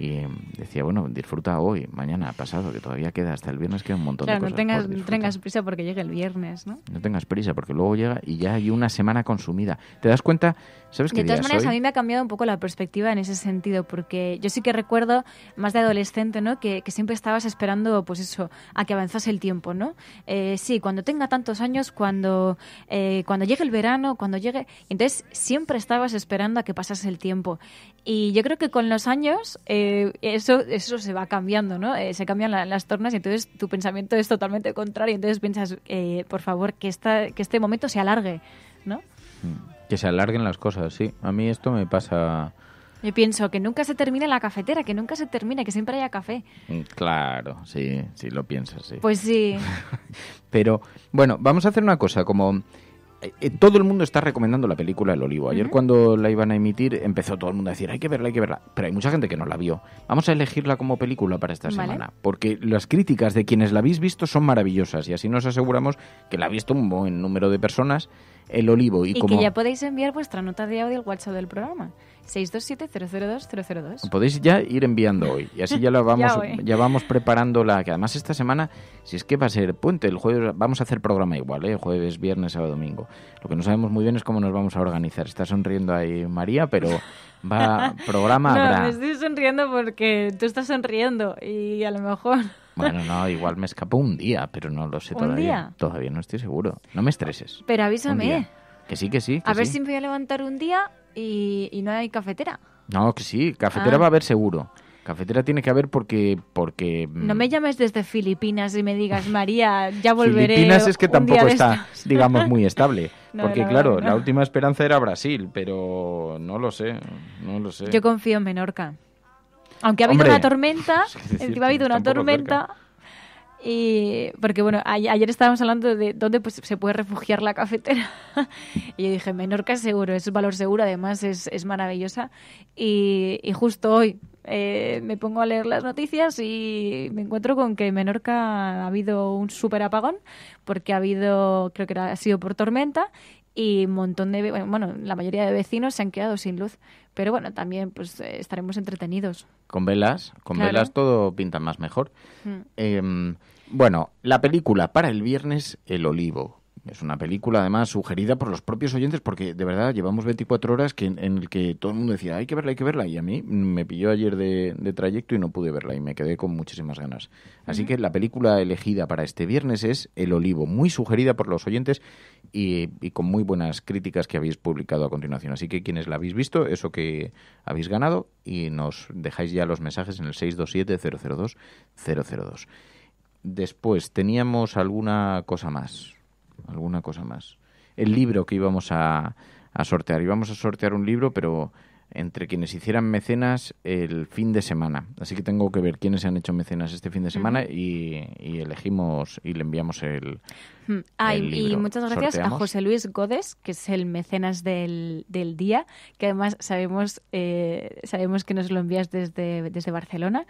Speaker 16: Y decía, bueno, disfruta hoy, mañana, pasado, que todavía queda hasta el viernes, queda un montón de cosas.
Speaker 18: Claro, no tengas prisa porque llegue el viernes, ¿no?
Speaker 16: No tengas prisa porque luego llega y ya hay una semana consumida. ¿Te das cuenta? ¿Sabes qué día es hoy? De todas maneras,
Speaker 18: a mí me ha cambiado un poco la perspectiva en ese sentido, porque yo sí que recuerdo, más de adolescente, ¿no? Que siempre estabas esperando, pues eso, a que avanzase el tiempo, ¿no? Sí, cuando tenga tantos años, cuando llegue el verano, cuando llegue... Entonces, siempre estabas esperando a que pasase el tiempo. Y yo creo que con los años eso se va cambiando, ¿no? Se cambian las tornas y entonces tu pensamiento es totalmente contrario. Entonces piensas, por favor, que este momento se alargue, ¿no?
Speaker 16: Que se alarguen las cosas, sí. A mí esto me pasa...
Speaker 18: Yo pienso que nunca se termine la cafetera, que nunca se termine, que siempre haya café.
Speaker 16: Claro, sí lo piensas, sí.
Speaker 18: Pues sí.
Speaker 16: Pero, bueno, vamos a hacer una cosa, como... todo el mundo está recomendando la película El Olivo. Ayer cuando la iban a emitir empezó todo el mundo a decir hay que verla, pero hay mucha gente que no la vio. Vamos a elegirla como película para esta semana, porque las críticas de quienes la habéis visto son maravillosas y así nos aseguramos que la ha visto un buen número de personas. El Olivo.
Speaker 18: Y que ya podéis enviar vuestra nota de audio al WhatsApp del programa 627-002-002.
Speaker 16: Podéis ya ir enviando hoy y así ya la vamos ya vamos preparando que además esta semana, si es que va a ser puente, el jueves vamos a hacer programa igual, jueves, viernes, sábado, domingo. Lo que no sabemos muy bien es cómo nos vamos a organizar. Está sonriendo ahí María, pero programa habrá.
Speaker 18: No, me estoy sonriendo porque tú estás sonriendo y a lo mejor...
Speaker 16: Bueno, no, igual me escapó un día, pero no lo sé todavía.
Speaker 18: ¿Un día?
Speaker 16: Todavía no estoy seguro. No me estreses.
Speaker 18: Pero avísame.
Speaker 16: Que sí, que sí.
Speaker 18: A ver si me voy a levantar un día y no hay cafetera.
Speaker 16: No, que sí. Cafetera va a haber seguro. Cafetera tiene que haber porque...
Speaker 18: No me llames desde Filipinas y me digas, María, ya volveré.
Speaker 16: Filipinas es que tampoco está, digamos, muy estable. No, porque claro, la última esperanza era Brasil, pero no lo sé.
Speaker 18: Yo confío en Menorca. Aunque ha habido una tormenta, encima ha habido una tormenta, Y porque bueno, ayer estábamos hablando de dónde pues se puede refugiar la cafetera y yo dije, Menorca seguro, es valor seguro, además es maravillosa y justo hoy me pongo a leer las noticias y me encuentro con que en Menorca ha habido un súper apagón porque ha habido, creo que ha sido por tormenta y un montón de, bueno, la mayoría de vecinos se han quedado sin luz. Pero bueno, también pues estaremos entretenidos.
Speaker 16: Con velas,
Speaker 18: Claro.
Speaker 16: velas todo pinta más mejor. Bueno, la película para el viernes, El Olivo. Es una película, además, sugerida por los propios oyentes, porque de verdad llevamos 24 horas en el que todo el mundo decía, hay que verla, y a mí me pilló ayer de trayecto y no pude verla, y me quedé con muchísimas ganas. Así que la película elegida para este viernes es El Olivo, muy sugerida por los oyentes y con muy buenas críticas que habéis publicado a continuación. Así que quienes la habéis visto, eso que habéis ganado, y nos dejáis ya los mensajes en el 627-002-002. Después teníamos alguna cosa más. El libro que íbamos a sortear. Íbamos a sortear un libro, pero entre quienes hicieran mecenas el fin de semana. Así que tengo que ver quiénes se han hecho mecenas este fin de semana y elegimos y le enviamos el libro.
Speaker 18: Y muchas gracias
Speaker 16: Sorteamos.
Speaker 18: a José Luis Godes, que es el mecenas del día, que además sabemos que nos lo envías desde Barcelona.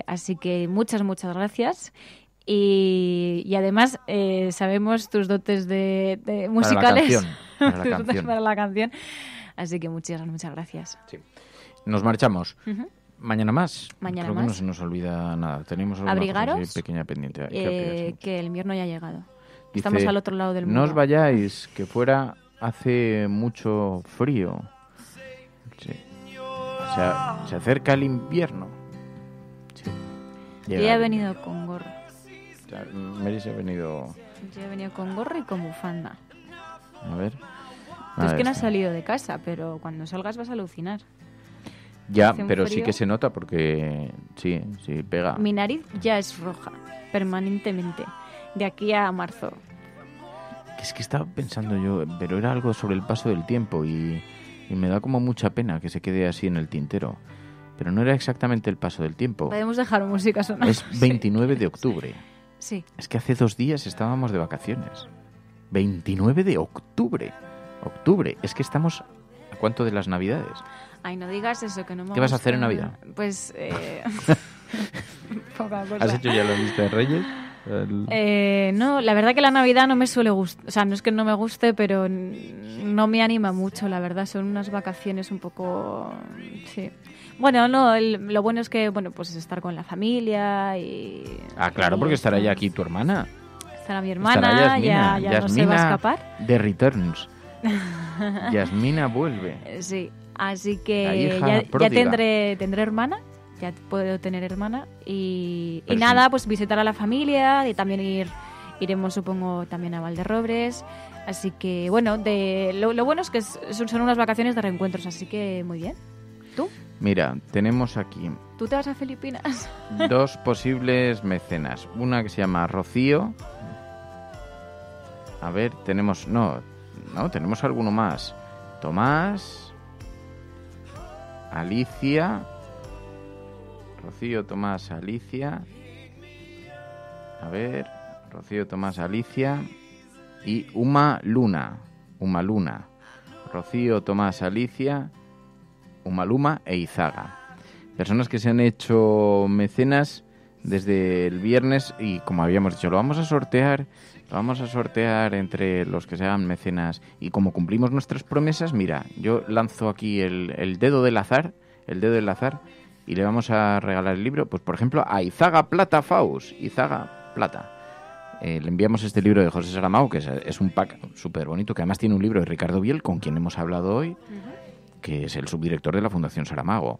Speaker 18: Así que muchas gracias. Y además sabemos tus dotes de musicales para la canción. Así que muchas gracias.
Speaker 16: Sí. Nos marchamos.
Speaker 18: Uh-huh.
Speaker 16: Mañana más.
Speaker 18: Mañana
Speaker 16: Creo
Speaker 18: más.
Speaker 16: que no se nos olvida nada. Tenemos alguna
Speaker 18: Abrigaros,
Speaker 16: cosa así pequeña pendiente.
Speaker 18: que el invierno ya ha llegado.
Speaker 16: Dice,
Speaker 18: Estamos al otro lado del mundo.
Speaker 16: No os vayáis, que fuera hace mucho frío. Sí. Se acerca el invierno. Sí.
Speaker 18: Yo ya he venido con gorro.
Speaker 16: Mary se ha venido...
Speaker 18: Yo he venido con gorro y con bufanda.
Speaker 16: A ver.
Speaker 18: Tú es que no has salido de casa, pero cuando salgas vas a alucinar.
Speaker 16: Ya,
Speaker 18: Hace un
Speaker 16: pero
Speaker 18: frío.
Speaker 16: sí que se nota porque sí pega.
Speaker 18: Mi nariz ya es roja, permanentemente, de aquí a marzo.
Speaker 16: Es que estaba pensando yo, pero era algo sobre el paso del tiempo y me da como mucha pena que se quede así en el tintero. Pero no era exactamente el paso del tiempo.
Speaker 18: Podemos dejar música sonando.
Speaker 16: Es 29 de octubre.
Speaker 18: Sí.
Speaker 16: Es que hace 2 días estábamos de vacaciones. 29 de octubre. Octubre. Es que estamos... ¿A cuánto de las Navidades?
Speaker 18: Ay, no digas eso, que no me
Speaker 16: ¿Qué vas a
Speaker 18: gusta.
Speaker 16: hacer en Navidad?
Speaker 18: Pues... poca cosa.
Speaker 16: ¿Has hecho ya la lista de Reyes?
Speaker 18: No, la verdad que la Navidad no me suele gustar. O sea, no es que no me guste, pero no me anima mucho, la verdad. Son unas vacaciones un poco... Sí. Bueno, no, lo bueno es que, bueno, pues estar con la familia y...
Speaker 16: Ah, claro, porque estará ya aquí tu hermana.
Speaker 18: Estará mi hermana, ya no se va a escapar.
Speaker 16: The Returns. Yasmina vuelve.
Speaker 18: Sí, así que ya tendré hermana, ya puedo tener hermana y nada, pues visitar a la familia y también iremos, supongo, también a Valderrobres. Así que, bueno, lo bueno es que son unas vacaciones de reencuentros, así que muy bien. ¿Tú?
Speaker 16: Mira, tenemos aquí...
Speaker 18: ¿Tú te vas a Filipinas?
Speaker 16: 2 posibles mecenas. Una que se llama Rocío. A ver, tenemos... No, tenemos alguno más. Tomás. Alicia. Rocío, Tomás, Alicia. A ver, Rocío, Tomás, Alicia. Y Uma Luna. Rocío, Tomás, Alicia... Umaluma e Izaga. Personas que se han hecho mecenas desde el viernes y, como habíamos dicho, lo vamos a sortear entre los que se hagan mecenas. Y como cumplimos nuestras promesas, mira, yo lanzo aquí el dedo del azar, y le vamos a regalar el libro, pues por ejemplo, a Izaga Plata Faust. Izaga Plata. Le enviamos este libro de José Saramago, que es un pack súper bonito, que además tiene un libro de Ricardo Biel, con quien hemos hablado hoy, que es el subdirector de la Fundación Saramago.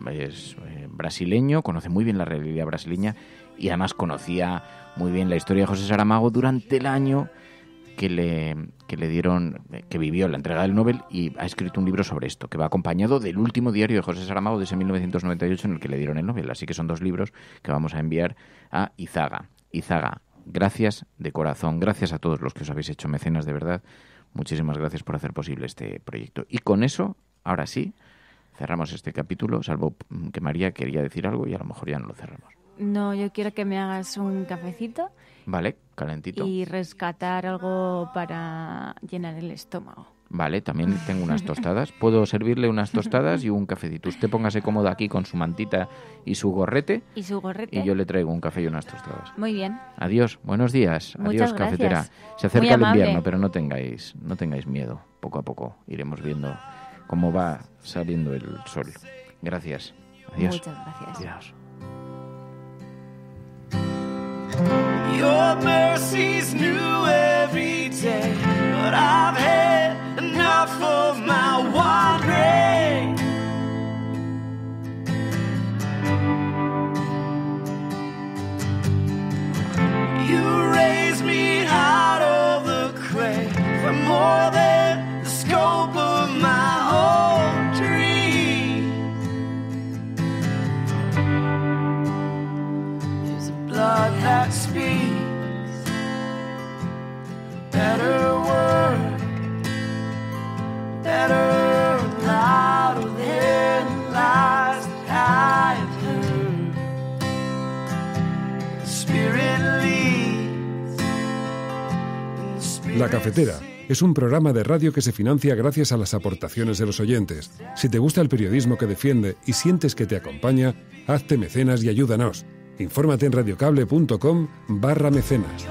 Speaker 16: Es brasileño, conoce muy bien la realidad brasileña y además conocía muy bien la historia de José Saramago durante el año que le dieron, que vivió la entrega del Nobel, y ha escrito un libro sobre esto, que va acompañado del último diario de José Saramago de ese 1998 en el que le dieron el Nobel. Así que son 2 libros que vamos a enviar a Izaga. Izaga, gracias de corazón, gracias a todos los que os habéis hecho mecenas, de verdad. Muchísimas gracias por hacer posible este proyecto. Y con eso, ahora sí, cerramos este capítulo, salvo que María quería decir algo y a lo mejor ya no lo cerramos.
Speaker 18: No, yo quiero que me hagas un cafecito.
Speaker 16: Vale, calentito.
Speaker 18: Y rescatar algo para llenar el estómago.
Speaker 16: Vale, también tengo unas tostadas. Puedo servirle unas tostadas y un cafecito. Usted póngase cómodo aquí con su mantita y su gorrete.
Speaker 18: Y su gorrete.
Speaker 16: Y yo le traigo un café y unas tostadas.
Speaker 18: Muy bien.
Speaker 16: Adiós, buenos días.
Speaker 18: Muchas
Speaker 16: Adiós, cafetera.
Speaker 18: gracias.
Speaker 16: Se acerca el invierno, pero no tengáis miedo. Poco a poco iremos viendo cómo va saliendo el sol. Gracias. Adiós.
Speaker 18: Muchas gracias.
Speaker 16: Adiós.
Speaker 9: Your mercy's new every day, but I've had enough of my wandering. You raised me out of the grave for more than the scope of my own dream. There's a blood that speaks better word, better and louder than the lies that I have heard. The Spirit leads, and the Spirit.
Speaker 1: La Cafetera es un programa de radio que se financia gracias a las aportaciones de los oyentes. Si te gusta el periodismo que defiende y sientes que te acompaña, hazte mecenas y ayúdanos. Infórmate en radiocable.com/mecenas.